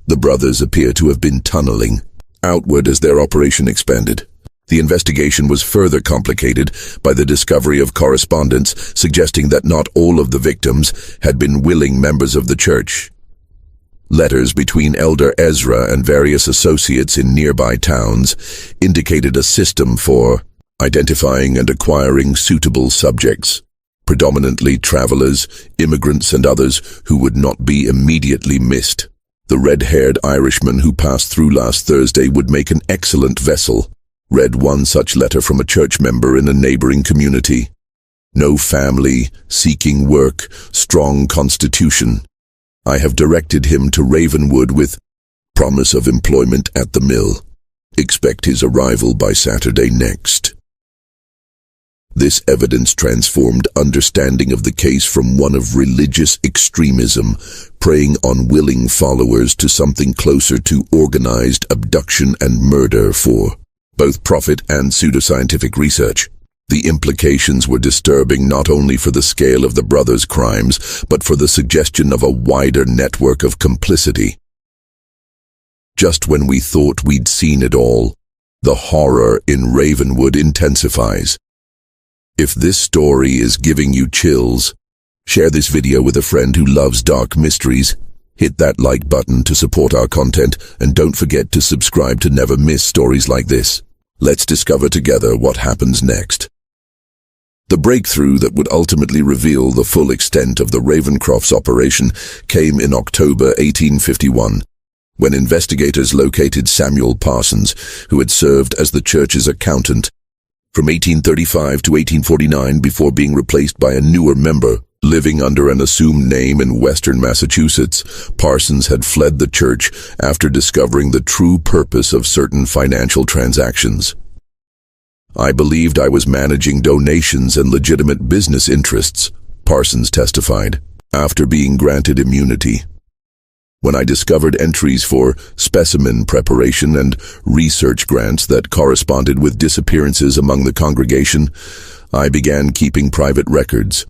The brothers appear to have been tunneling outward as their operation expanded. The investigation was further complicated by the discovery of correspondence suggesting that not all of the victims had been willing members of the church. Letters between Elder Ezra and various associates in nearby towns indicated a system for identifying and acquiring suitable subjects. predominantly travelers, immigrants and others who would not be immediately missed. The red-haired Irishman who passed through last Thursday would make an excellent vessel, read one such letter from a church member in a neighboring community. No family, seeking work, strong constitution. I have directed him to Ravenwood with promise of employment at the mill. Expect his arrival by Saturday next. This evidence transformed understanding of the case from one of religious extremism, preying on willing followers, to something closer to organized abduction and murder for both profit and pseudoscientific research. The implications were disturbing not only for the scale of the brothers' crimes, but for the suggestion of a wider network of complicity. Just when we thought we'd seen it all, the horror in Ravenwood intensifies. If this story is giving you chills, share this video with a friend who loves dark mysteries. Hit that like button to support our content, and don't forget to subscribe to never miss stories like this. Let's discover together what happens next. The breakthrough that would ultimately reveal the full extent of the Ravencroft's operation came in October 1851, when investigators located Samuel Parsons, who had served as the church's accountant from 1835 to 1849 before being replaced by a newer member. Living under an assumed name in western Massachusetts, Parsons had fled the church after discovering the true purpose of certain financial transactions. I believed I was managing donations and legitimate business interests, Parsons testified, after being granted immunity. When I discovered entries for specimen preparation and research grants that corresponded with disappearances among the congregation, I began keeping private records.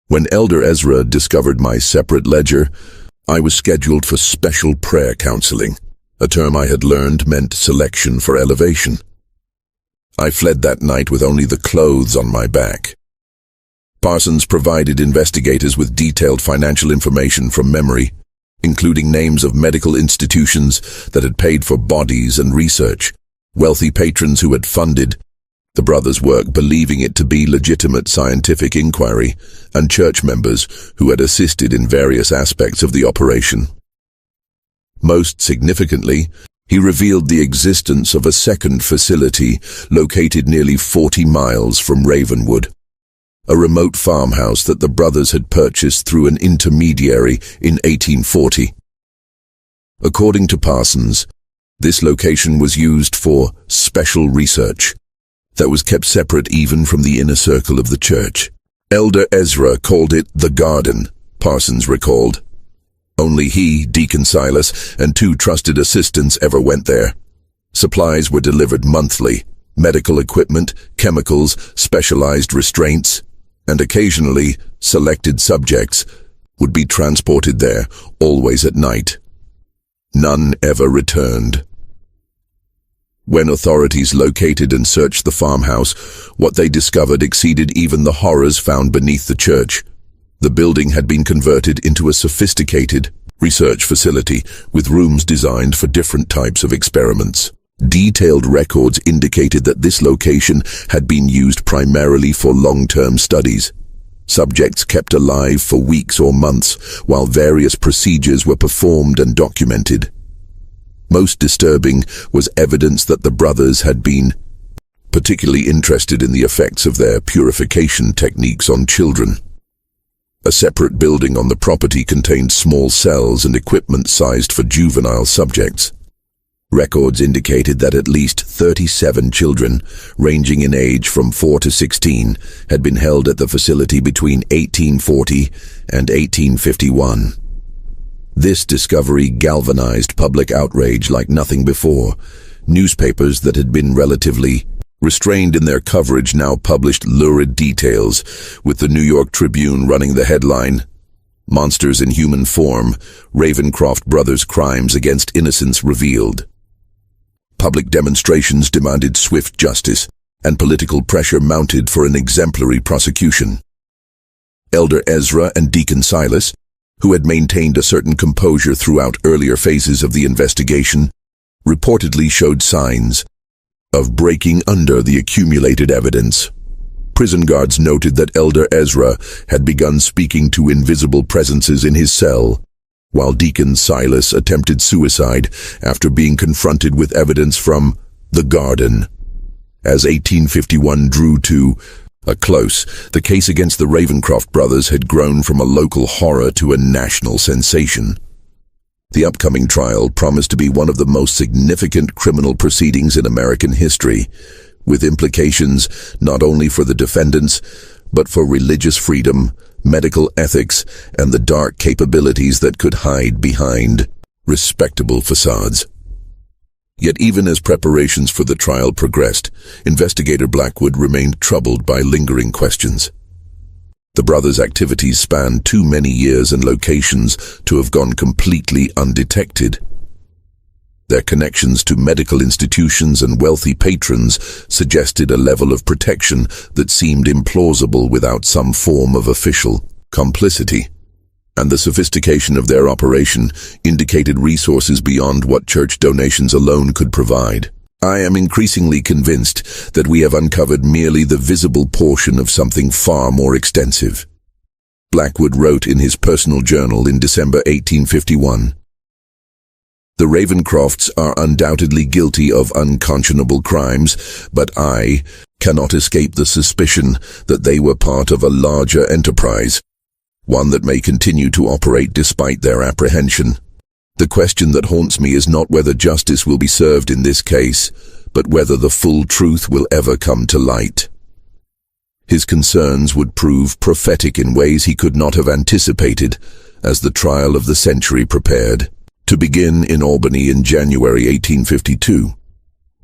When Elder Ezra discovered my separate ledger, I was scheduled for special prayer counseling, a term I had learned meant selection for elevation. I fled that night with only the clothes on my back. Parsons provided investigators with detailed financial information from memory, including names of medical institutions that had paid for bodies and research, wealthy patrons who had funded the brothers' work believing it to be legitimate scientific inquiry, and church members who had assisted in various aspects of the operation. Most significantly, he revealed the existence of a second facility located nearly 40 miles from Ravenwood, a remote farmhouse that the brothers had purchased through an intermediary in 1840. According to Parsons, this location was used for special research that was kept separate even from the inner circle of the church. Elder Ezra called it the garden, Parsons recalled. Only he, Deacon Silas, and 2 trusted assistants ever went there. Supplies were delivered monthly, medical equipment, chemicals, specialized restraints, and occasionally selected subjects would be transported there, always at night. None ever returned. When authorities located and searched the farmhouse, what they discovered exceeded even the horrors found beneath the church. The building had been converted into a sophisticated research facility with rooms designed for different types of experiments. Detailed records indicated that this location had been used primarily for long-term studies. Subjects kept alive for weeks or months while various procedures were performed and documented. Most disturbing was evidence that the brothers had been particularly interested in the effects of their purification techniques on children. A separate building on the property contained small cells and equipment sized for juvenile subjects. Records indicated that at least 37 children, ranging in age from 4 to 16, had been held at the facility between 1840 and 1851. This discovery galvanized public outrage like nothing before. Newspapers that had been relatively restrained in their coverage now published lurid details, with the New York Tribune running the headline, "Monsters in Human Form, Ravencroft Brothers' Crimes Against Innocents Revealed." Public demonstrations demanded swift justice, and political pressure mounted for an exemplary prosecution. Elder Ezra and Deacon Silas, who had maintained a certain composure throughout earlier phases of the investigation, reportedly showed signs of breaking under the accumulated evidence. Prison guards noted that Elder Ezra had begun speaking to invisible presences in his cell, while Deacon Silas attempted suicide after being confronted with evidence from the garden. As 1851 drew to a close, the case against the Ravencroft brothers had grown from a local horror to a national sensation. The upcoming trial promised to be one of the most significant criminal proceedings in American history, with implications not only for the defendants, but for religious freedom, medical ethics, and the dark capabilities that could hide behind respectable facades. Yet even as preparations for the trial progressed, investigator Blackwood remained troubled by lingering questions. The brothers' activities spanned too many years and locations to have gone completely undetected. Their connections to medical institutions and wealthy patrons suggested a level of protection that seemed implausible without some form of official complicity. And the sophistication of their operation indicated resources beyond what church donations alone could provide. I am increasingly convinced that we have uncovered merely the visible portion of something far more extensive. Blackwood wrote in his personal journal in December 1851, "The Ravencrofts are undoubtedly guilty of unconscionable crimes, but I cannot escape the suspicion that they were part of a larger enterprise, one that may continue to operate despite their apprehension. The question that haunts me is not whether justice will be served in this case, but whether the full truth will ever come to light." His concerns would prove prophetic in ways he could not have anticipated as the trial of the century prepared to begin in Albany in January 1852.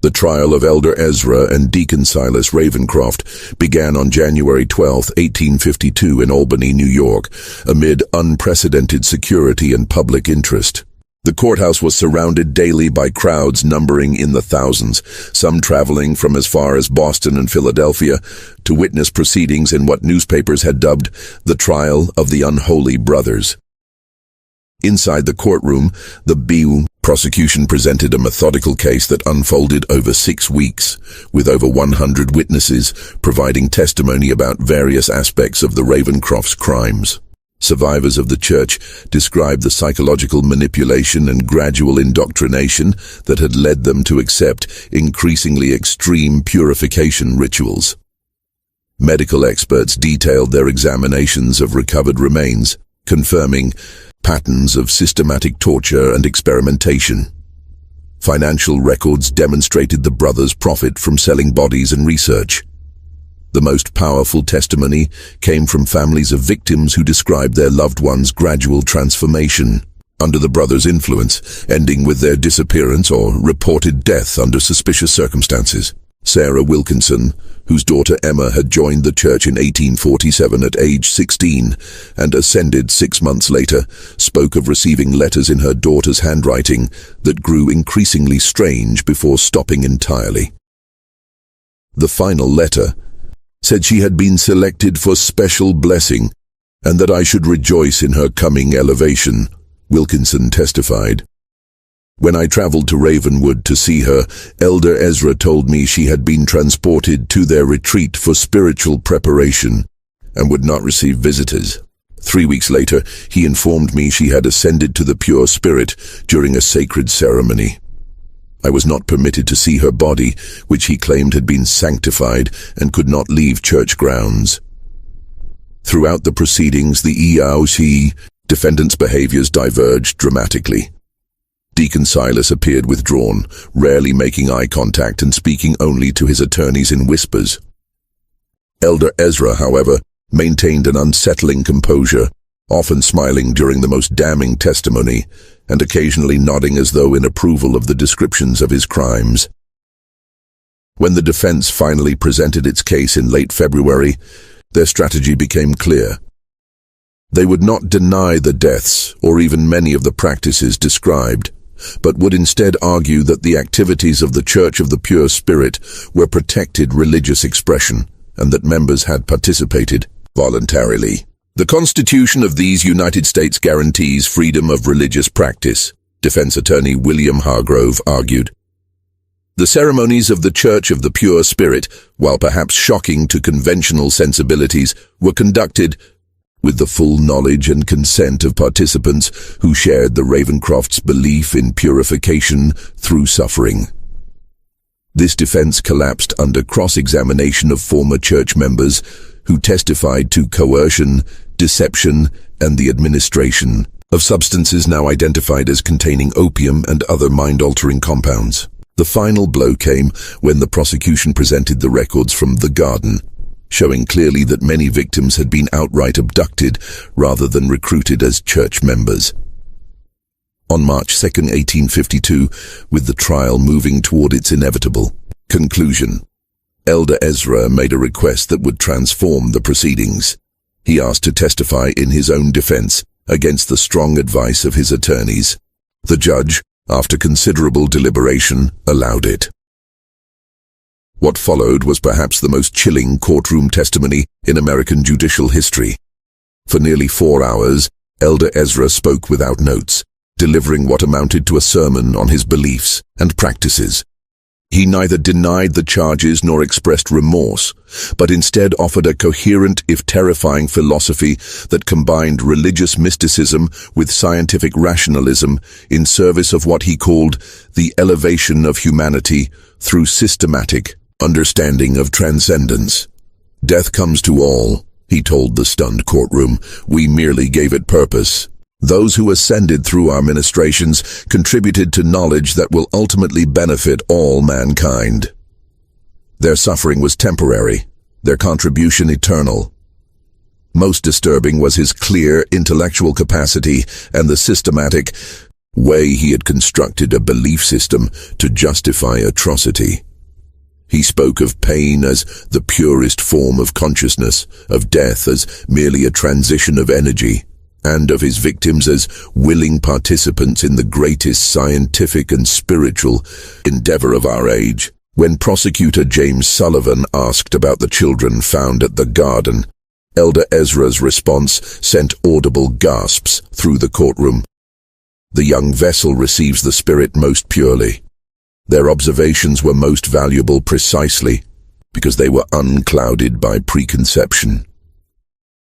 The trial of Elder Ezra and Deacon Silas Ravencroft began on January 12, 1852 in Albany, New York, amid unprecedented security and public interest. The courthouse was surrounded daily by crowds numbering in the thousands, some traveling from as far as Boston and Philadelphia to witness proceedings in what newspapers had dubbed the trial of the unholy brothers. Inside the courtroom, the BU prosecution presented a methodical case that unfolded over 6 weeks, with over 100 witnesses providing testimony about various aspects of the Ravencrofts' crimes. Survivors of the church described the psychological manipulation and gradual indoctrination that had led them to accept increasingly extreme purification rituals. Medical experts detailed their examinations of recovered remains, confirming patterns of systematic torture and experimentation. Financial records demonstrated the brothers' profit from selling bodies and research. The most powerful testimony came from families of victims who described their loved ones' gradual transformation under the brothers' influence, ending with their disappearance or reported death under suspicious circumstances. Sarah Wilkinson, whose daughter Emma had joined the church in 1847 at age 16 and ascended 6 months later, spoke of receiving letters in her daughter's handwriting that grew increasingly strange before stopping entirely. The final letter said she had been selected for special blessing and that I should rejoice in her coming elevation, Wilkinson testified. When I traveled to Ravenwood to see her, Elder Ezra told me she had been transported to their retreat for spiritual preparation and would not receive visitors. 3 weeks later, he informed me she had ascended to the pure spirit during a sacred ceremony. I was not permitted to see her body, which he claimed had been sanctified and could not leave church grounds. Throughout the proceedings, the EIOC defendants' behaviors diverged dramatically. Deacon Silas appeared withdrawn, rarely making eye contact and speaking only to his attorneys in whispers. Elder Ezra, however, maintained an unsettling composure, often smiling during the most damning testimony, and occasionally nodding as though in approval of the descriptions of his crimes. When the defense finally presented its case in late February, their strategy became clear. They would not deny the deaths or even many of the practices described, but would instead argue that the activities of the Church of the Pure Spirit were protected religious expression and that members had participated voluntarily. The Constitution of these United States guarantees freedom of religious practice, defense attorney William Hargrove argued. The ceremonies of the Church of the Pure Spirit, while perhaps shocking to conventional sensibilities, were conducted with the full knowledge and consent of participants who shared the Ravencroft's belief in purification through suffering. This defense collapsed under cross-examination of former church members who testified to coercion, deception, and the administration of substances now identified as containing opium and other mind-altering compounds. The final blow came when the prosecution presented the records from the garden, showing clearly that many victims had been outright abducted rather than recruited as church members. On March 2, 1852, with the trial moving toward its inevitable conclusion, Elder Ezra made a request that would transform the proceedings. He asked to testify in his own defense against the strong advice of his attorneys. The judge, after considerable deliberation, allowed it. What followed was perhaps the most chilling courtroom testimony in American judicial history. For nearly 4 hours, Elder Ezra spoke without notes, delivering what amounted to a sermon on his beliefs and practices. He neither denied the charges nor expressed remorse, but instead offered a coherent, if terrifying, philosophy that combined religious mysticism with scientific rationalism in service of what he called the elevation of humanity through systematic understanding of transcendence. "Death comes to all," he told the stunned courtroom. "We merely gave it purpose. Those who ascended through our ministrations contributed to knowledge that will ultimately benefit all mankind. Their suffering was temporary, their contribution eternal." Most disturbing was his clear intellectual capacity and the systematic way he had constructed a belief system to justify atrocity. He spoke of pain as the purest form of consciousness, of death as merely a transition of energy, and of his victims as willing participants in the greatest scientific and spiritual endeavor of our age. When prosecutor James Sullivan asked about the children found at the garden, Elder Ezra's response sent audible gasps through the courtroom. "The young vessel receives the Spirit most purely. Their observations were most valuable precisely because they were unclouded by preconception.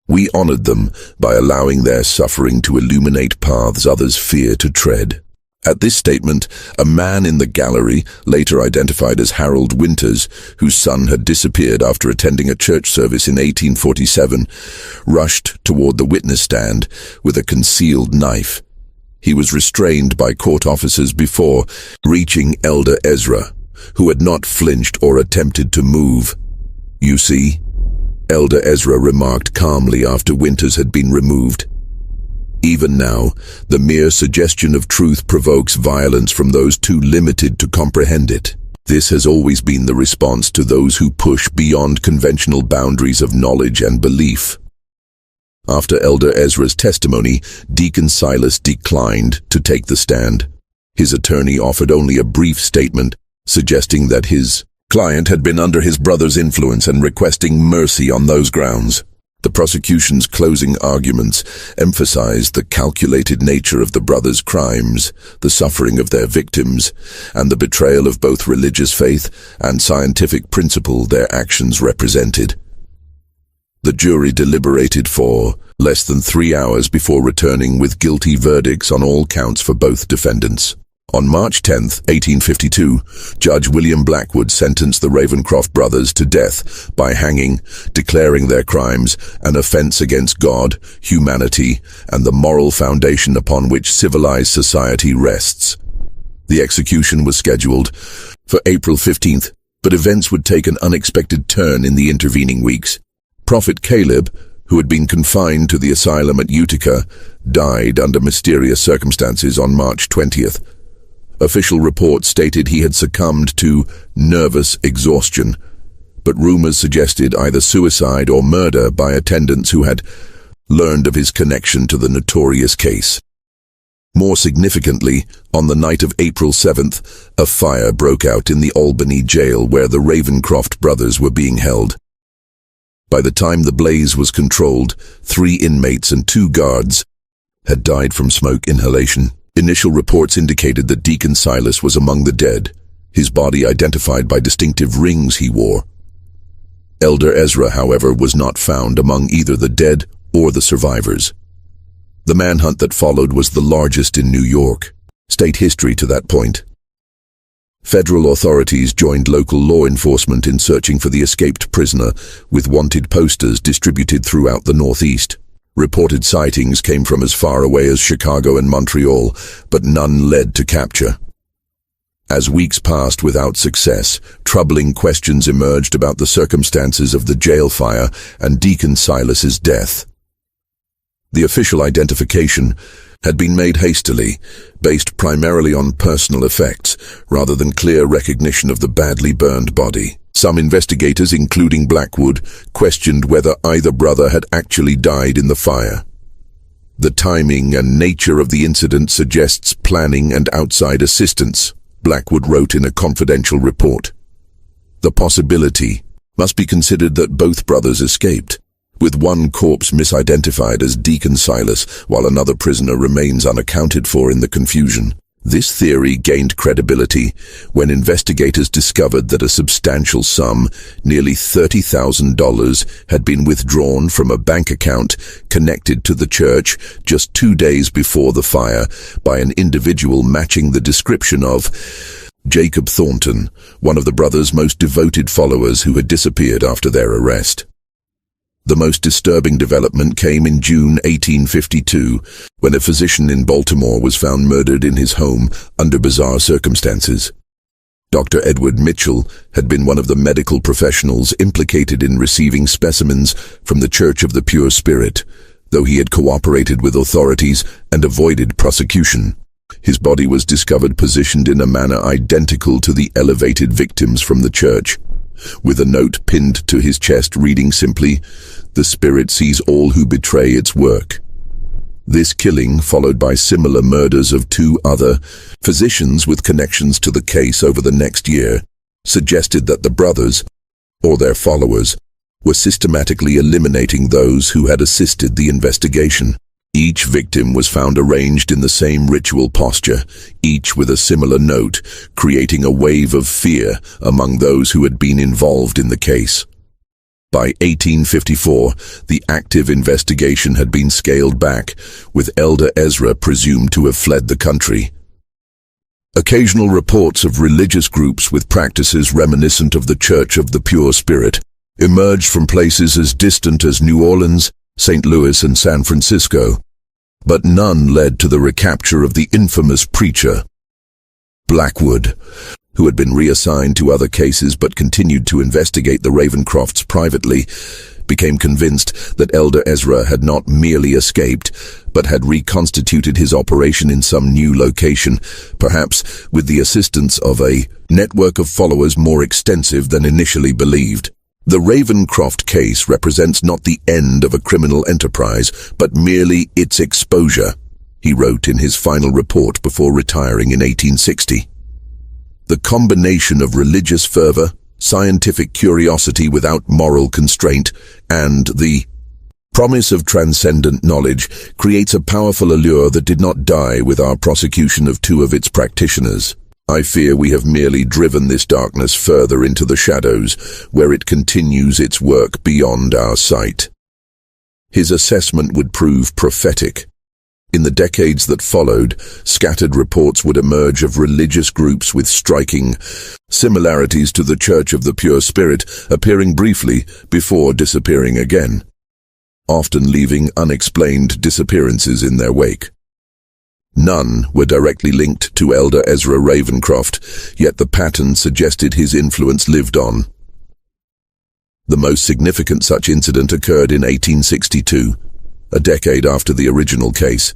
We honored them by allowing their suffering to illuminate paths others fear to tread." At this statement, a man in the gallery, later identified as Harold Winters, whose son had disappeared after attending a church service in 1847, rushed toward the witness stand with a concealed knife. He was restrained by court officers before reaching Elder Ezra, who had not flinched or attempted to move. "You see," Elder Ezra remarked calmly after Winters had been removed. "Even now, the mere suggestion of truth provokes violence from those too limited to comprehend it. This has always been the response to those who push beyond conventional boundaries of knowledge and belief." After Elder Ezra's testimony, Deacon Silas declined to take the stand. His attorney offered only a brief statement, suggesting that his client had been under his brother's influence and requesting mercy on those grounds. The prosecution's closing arguments emphasized the calculated nature of the brothers' crimes, the suffering of their victims, and the betrayal of both religious faith and scientific principle their actions represented. The jury deliberated for less than 3 hours before returning with guilty verdicts on all counts for both defendants. On March 10, 1852, Judge William Blackwood sentenced the Ravencroft brothers to death by hanging, declaring their crimes an offense against God, humanity, and the moral foundation upon which civilized society rests. The execution was scheduled for April 15th, but events would take an unexpected turn in the intervening weeks. Prophet Caleb, who had been confined to the asylum at Utica, died under mysterious circumstances on March 20th. Official reports stated he had succumbed to nervous exhaustion, but rumors suggested either suicide or murder by attendants who had learned of his connection to the notorious case. More significantly, on the night of April 7th, a fire broke out in the Albany jail where the Ravencroft brothers were being held. By the time the blaze was controlled, 3 inmates and 2 guards had died from smoke inhalation. Initial reports indicated that Deacon Silas was among the dead. his body identified by distinctive rings he wore. Elder Ezra, however, was not found among either the dead or the survivors. The manhunt that followed was the largest in New York. State history to that point. Federal authorities joined local law enforcement in searching for the escaped prisoner, with wanted posters distributed throughout the Northeast. Reported sightings came from as far away as Chicago and Montreal, but none led to capture. As weeks passed without success, troubling questions emerged about the circumstances of the jail fire and Deacon Silas's death. The official identification had been made hastily, based primarily on personal effects, rather than clear recognition of the badly burned body. Some investigators, including Blackwood, questioned whether either brother had actually died in the fire. The timing and nature of the incident suggests planning and outside assistance, Blackwood wrote in a confidential report. The possibility must be considered that both brothers escaped, with one corpse misidentified as Deacon Silas, while another prisoner remains unaccounted for in the confusion. This theory gained credibility when investigators discovered that a substantial sum, nearly $30,000, had been withdrawn from a bank account connected to the church just 2 days before the fire by an individual matching the description of Jacob Thornton, one of the brothers' most devoted followers who had disappeared after their arrest. The most disturbing development came in June 1852, when a physician in Baltimore was found murdered in his home under bizarre circumstances. Dr. Edward Mitchell had been one of the medical professionals implicated in receiving specimens from the Church of the Pure Spirit, though he had cooperated with authorities and avoided prosecution. His body was discovered positioned in a manner identical to the elevated victims from the church, with a note pinned to his chest reading simply, "The Spirit sees all who betray its work." This killing, followed by similar murders of 2 other physicians with connections to the case over the next year, suggested that the brothers, or their followers, were systematically eliminating those who had assisted the investigation. Each victim was found arranged in the same ritual posture, each with a similar note, creating a wave of fear among those who had been involved in the case. By 1854, the active investigation had been scaled back, with Elder Ezra presumed to have fled the country. Occasional reports of religious groups with practices reminiscent of the Church of the Pure Spirit emerged from places as distant as New Orleans, St. Louis, and San Francisco, but none led to the recapture of the infamous preacher. Blackwood, who had been reassigned to other cases but continued to investigate the Ravencrofts privately, became convinced that Elder Ezra had not merely escaped, but had reconstituted his operation in some new location, perhaps with the assistance of a network of followers more extensive than initially believed. The Ravencroft case represents not the end of a criminal enterprise, but merely its exposure, he wrote in his final report before retiring in 1860. The combination of religious fervor, scientific curiosity without moral constraint, and the promise of transcendent knowledge creates a powerful allure that did not die with our prosecution of 2 of its practitioners. I fear we have merely driven this darkness further into the shadows, where it continues its work beyond our sight. His assessment would prove prophetic. In the decades that followed, scattered reports would emerge of religious groups with striking similarities to the Church of the Pure Spirit, appearing briefly before disappearing again, often leaving unexplained disappearances in their wake. None were directly linked to Elder Ezra Ravencroft, yet the pattern suggested his influence lived on. The most significant such incident occurred in 1862, a decade after the original case,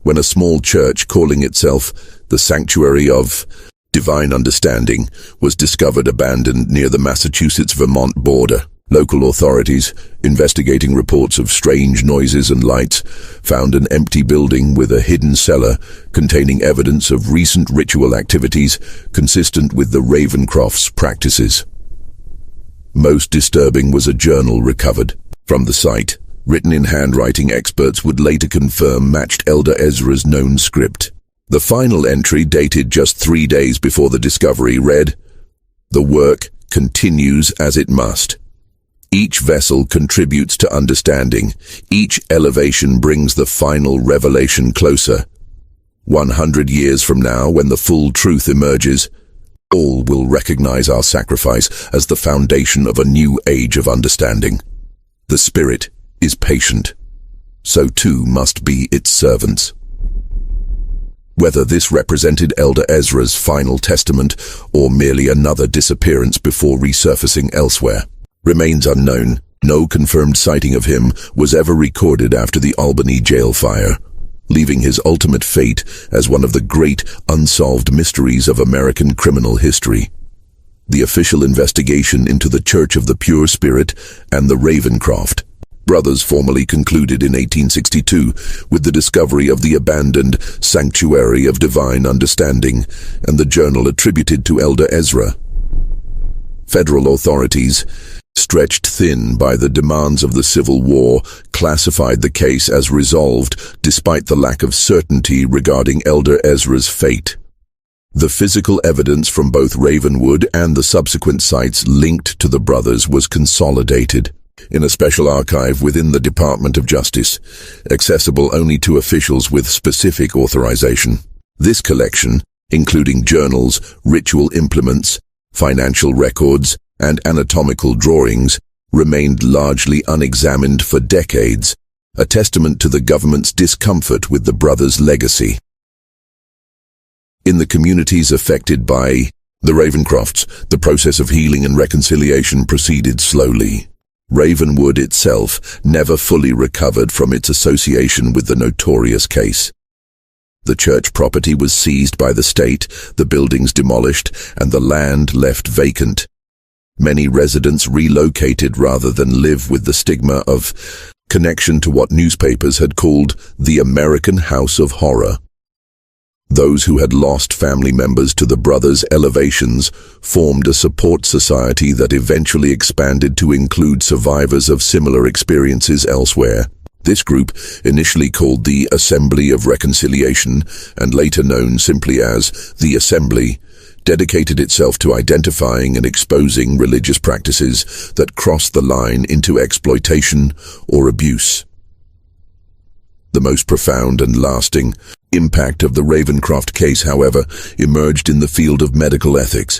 when a small church calling itself the Sanctuary of Divine Understanding was discovered abandoned near the Massachusetts-Vermont border. Local authorities, investigating reports of strange noises and lights, found an empty building with a hidden cellar containing evidence of recent ritual activities consistent with the Ravencrofts' practices. Most disturbing was a journal recovered from the site, written in handwriting experts would later confirm matched Elder Ezra's known script. The final entry, dated just 3 days before the discovery, read, "The work continues as it must. Each vessel contributes to understanding. Each elevation brings the final revelation closer. 100 years from now, when the full truth emerges, all will recognize our sacrifice as the foundation of a new age of understanding. The Spirit is patient. So too must be its servants." Whether this represented Elder Ezra's final testament or merely another disappearance before resurfacing elsewhere remains unknown. No confirmed sighting of him was ever recorded after the Albany jail fire, leaving his ultimate fate as one of the great unsolved mysteries of American criminal history. The official investigation into the Church of the Pure Spirit and the Ravencroft brothers formally concluded in 1862 with the discovery of the abandoned Sanctuary of Divine Understanding and the journal attributed to Elder Ezra. Federal authorities, stretched thin by the demands of the Civil War, classified the case as resolved despite the lack of certainty regarding Elder Ezra's fate. The physical evidence from both Ravenwood and the subsequent sites linked to the brothers was consolidated in a special archive within the Department of Justice, accessible only to officials with specific authorization. This collection, including journals, ritual implements, financial records, and anatomical drawings, remained largely unexamined for decades, a testament to the government's discomfort with the brothers' legacy. In the communities affected by the Ravencrofts, the process of healing and reconciliation proceeded slowly. Ravenwood itself never fully recovered from its association with the notorious case. The church property was seized by the state, the buildings demolished, and the land left vacant. Many residents relocated rather than live with the stigma of connection to what newspapers had called the American House of Horror. Those who had lost family members to the brothers' elevations formed a support society that eventually expanded to include survivors of similar experiences elsewhere. This group, initially called the Assembly of Reconciliation and later known simply as the Assembly, dedicated itself to identifying and exposing religious practices that crossed the line into exploitation or abuse. The most profound and lasting impact of the Ravencroft case, however, emerged in the field of medical ethics.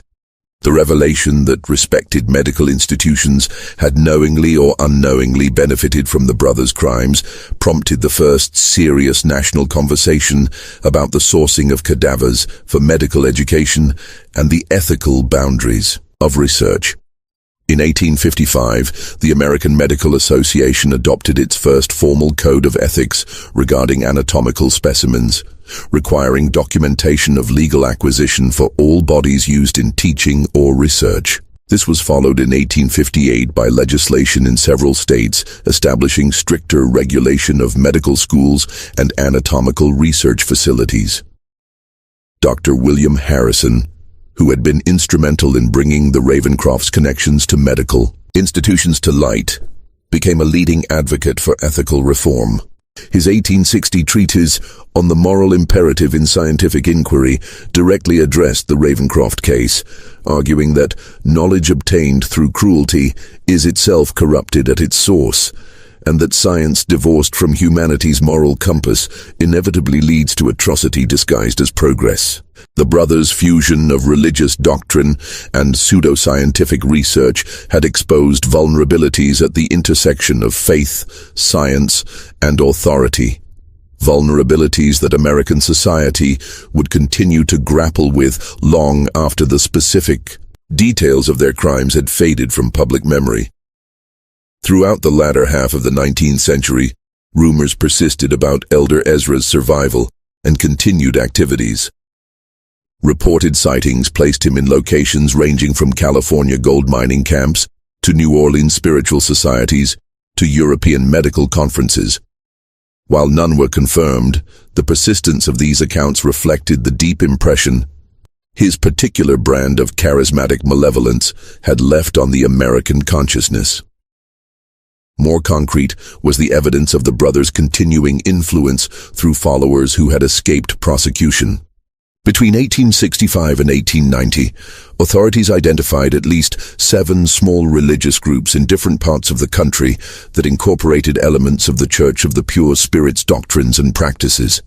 The revelation that respected medical institutions had knowingly or unknowingly benefited from the brothers' crimes prompted the first serious national conversation about the sourcing of cadavers for medical education and the ethical boundaries of research. In 1855, the American Medical Association adopted its first formal code of ethics regarding anatomical specimens, requiring documentation of legal acquisition for all bodies used in teaching or research. This was followed in 1858 by legislation in several states establishing stricter regulation of medical schools and anatomical research facilities. Dr. William Harrison, who had been instrumental in bringing the Ravencrofts' connections to medical institutions to light, became a leading advocate for ethical reform. His 1860 treatise on the moral imperative in scientific inquiry directly addressed the Ravencroft case, arguing that knowledge obtained through cruelty is itself corrupted at its source, and that science divorced from humanity's moral compass inevitably leads to atrocity disguised as progress. The brothers' fusion of religious doctrine and pseudoscientific research had exposed vulnerabilities at the intersection of faith, science, and authority. Vulnerabilities that American society would continue to grapple with long after the specific details of their crimes had faded from public memory. Throughout the latter half of the 19th century, rumors persisted about Elder Ezra's survival and continued activities. Reported sightings placed him in locations ranging from California gold mining camps to New Orleans spiritual societies to European medical conferences. While none were confirmed, the persistence of these accounts reflected the deep impression his particular brand of charismatic malevolence had left on the American consciousness. More concrete was the evidence of the brothers' continuing influence through followers who had escaped prosecution. Between 1865 and 1890, authorities identified at least 7 small religious groups in different parts of the country that incorporated elements of the Church of the Pure Spirit's doctrines and practices.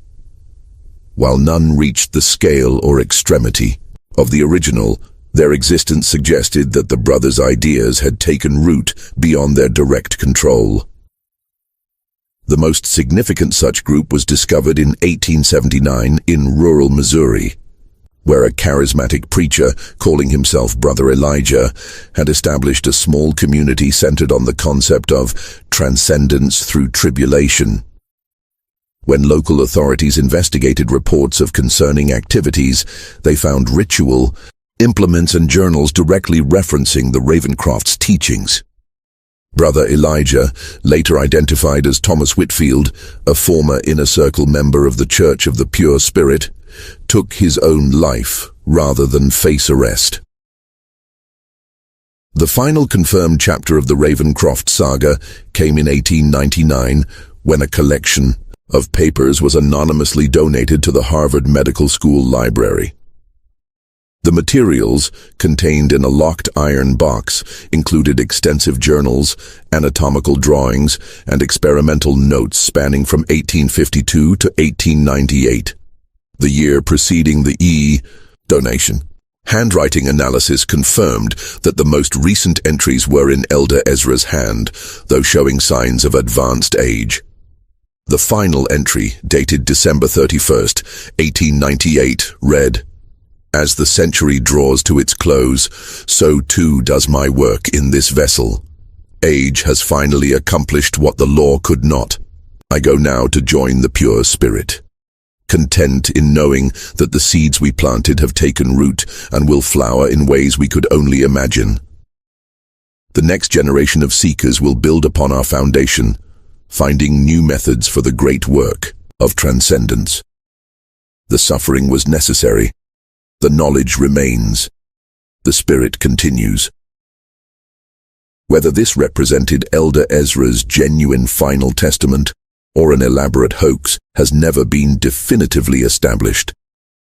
While none reached the scale or extremity of the original, their existence suggested that the brothers' ideas had taken root beyond their direct control. The most significant such group was discovered in 1879 in rural Missouri, where a charismatic preacher, calling himself Brother Elijah, had established a small community centered on the concept of transcendence through tribulation. When local authorities investigated reports of concerning activities, they found ritual, implements and journals directly referencing the Ravencroft's teachings. Brother Elijah, later identified as Thomas Whitfield, a former Inner Circle member of the Church of the Pure Spirit, took his own life rather than face arrest. The final confirmed chapter of the Ravencroft saga came in 1899, when a collection of papers was anonymously donated to the Harvard Medical School library. The materials, contained in a locked iron box, included extensive journals, anatomical drawings, and experimental notes spanning from 1852 to 1898, the year preceding the donation. Handwriting analysis confirmed that the most recent entries were in Elder Ezra's hand, though showing signs of advanced age. The final entry, dated December 31st, 1898, read, "As the century draws to its close, so too does my work in this vessel. Age has finally accomplished what the law could not. I go now to join the pure spirit, content in knowing that the seeds we planted have taken root and will flower in ways we could only imagine. The next generation of seekers will build upon our foundation, finding new methods for the great work of transcendence. The suffering was necessary. The knowledge remains. The spirit continues." Whether this represented Elder Ezra's genuine final testament or an elaborate hoax has never been definitively established.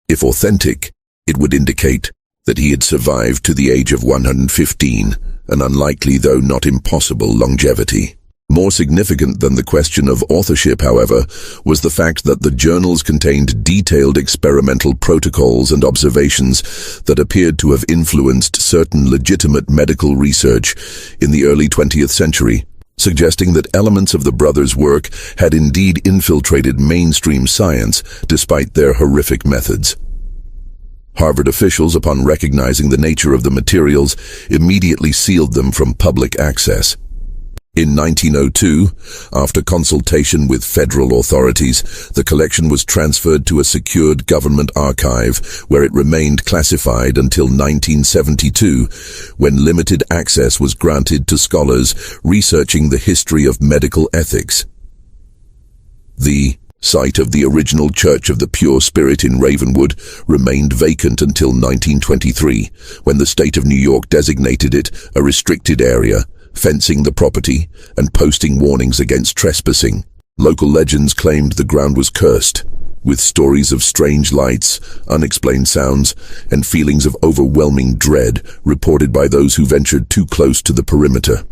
If authentic, it would indicate that he had survived to the age of 115, an unlikely though not impossible longevity. More significant than the question of authorship, however, was the fact that the journals contained detailed experimental protocols and observations that appeared to have influenced certain legitimate medical research in the early 20th century, suggesting that elements of the brothers' work had indeed infiltrated mainstream science despite their horrific methods. Harvard officials, upon recognizing the nature of the materials, immediately sealed them from public access. In 1902, after consultation with federal authorities, the collection was transferred to a secured government archive, where it remained classified until 1972, when limited access was granted to scholars researching the history of medical ethics. The site of the original Church of the Pure Spirit in Ravenwood remained vacant until 1923, when the state of New York designated it a restricted area, fencing the property and posting warnings against trespassing. Local legends claimed the ground was cursed, with stories of strange lights, unexplained sounds, and feelings of overwhelming dread reported by those who ventured too close to the perimeter.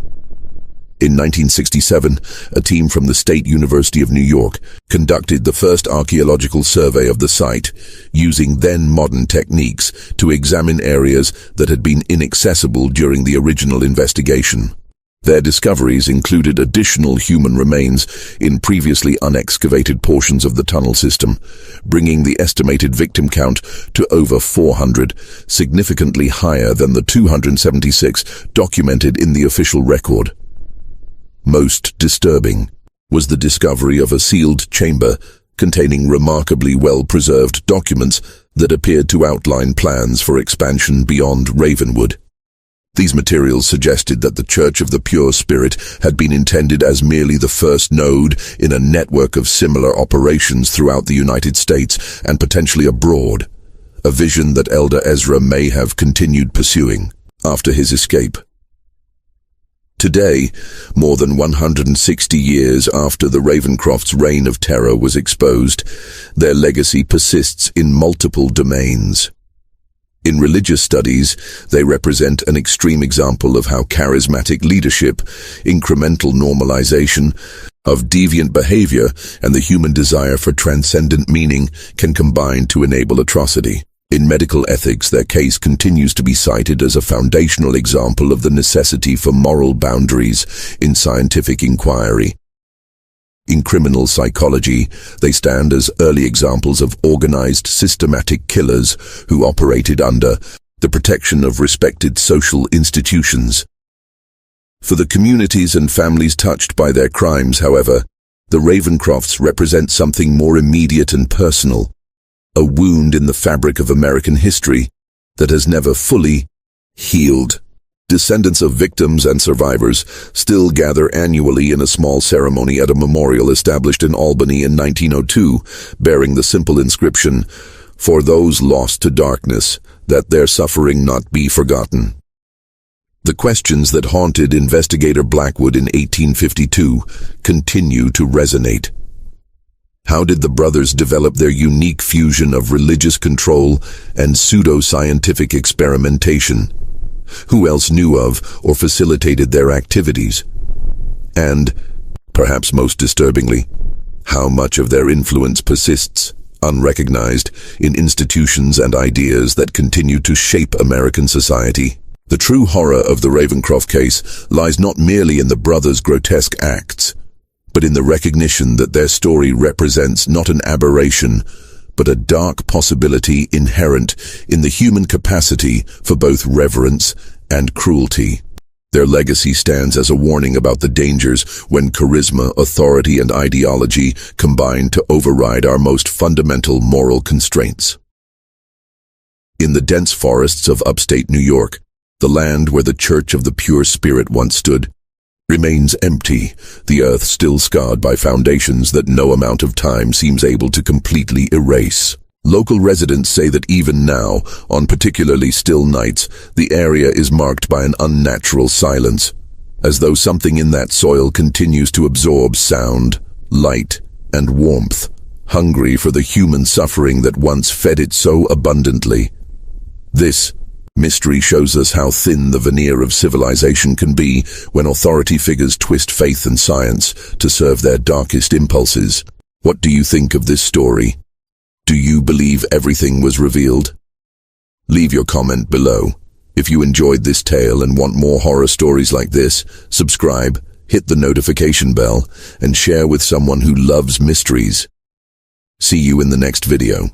In 1967, a team from the State University of New York conducted the first archaeological survey of the site, using then-modern techniques to examine areas that had been inaccessible during the original investigation. Their discoveries included additional human remains in previously unexcavated portions of the tunnel system, bringing the estimated victim count to over 400, significantly higher than the 276 documented in the official record. Most disturbing was the discovery of a sealed chamber containing remarkably well-preserved documents that appeared to outline plans for expansion beyond Ravenwood. These materials suggested that the Church of the Pure Spirit had been intended as merely the first node in a network of similar operations throughout the United States and potentially abroad, a vision that Elder Ezra may have continued pursuing after his escape. Today, more than 160 years after the Ravencroft's reign of terror was exposed, their legacy persists in multiple domains. In religious studies, they represent an extreme example of how charismatic leadership, incremental normalization of deviant behavior, and the human desire for transcendent meaning can combine to enable atrocity. In medical ethics, their case continues to be cited as a foundational example of the necessity for moral boundaries in scientific inquiry. In criminal psychology, they stand as early examples of organized, systematic killers who operated under the protection of respected social institutions. For the communities and families touched by their crimes, however, the Ravencrofts represent something more immediate and personal, a wound in the fabric of American history that has never fully healed. Descendants of victims and survivors still gather annually in a small ceremony at a memorial established in Albany in 1902, bearing the simple inscription, "For those lost to darkness, that their suffering not be forgotten." The questions that haunted investigator Blackwood in 1852 continue to resonate. How did the brothers develop their unique fusion of religious control and pseudo-scientific experimentation? Who else knew of or facilitated their activities? And, perhaps most disturbingly, how much of their influence persists, unrecognized, in institutions and ideas that continue to shape American society? The true horror of the Ravencroft case lies not merely in the brothers' grotesque acts, but in the recognition that their story represents not an aberration, but a dark possibility inherent in the human capacity for both reverence and cruelty. Their legacy stands as a warning about the dangers when charisma, authority, and ideology combine to override our most fundamental moral constraints. In the dense forests of upstate New York, the land where the Church of the Pure Spirit once stood remains empty, the earth still scarred by foundations that no amount of time seems able to completely erase. Local residents say that even now, on particularly still nights, the area is marked by an unnatural silence, as though something in that soil continues to absorb sound, light, and warmth, hungry for the human suffering that once fed it so abundantly. This mystery shows us how thin the veneer of civilization can be when authority figures twist faith and science to serve their darkest impulses. What do you think of this story? Do you believe everything was revealed? Leave your comment below. If you enjoyed this tale and want more horror stories like this, subscribe, hit the notification bell, and share with someone who loves mysteries. See you in the next video.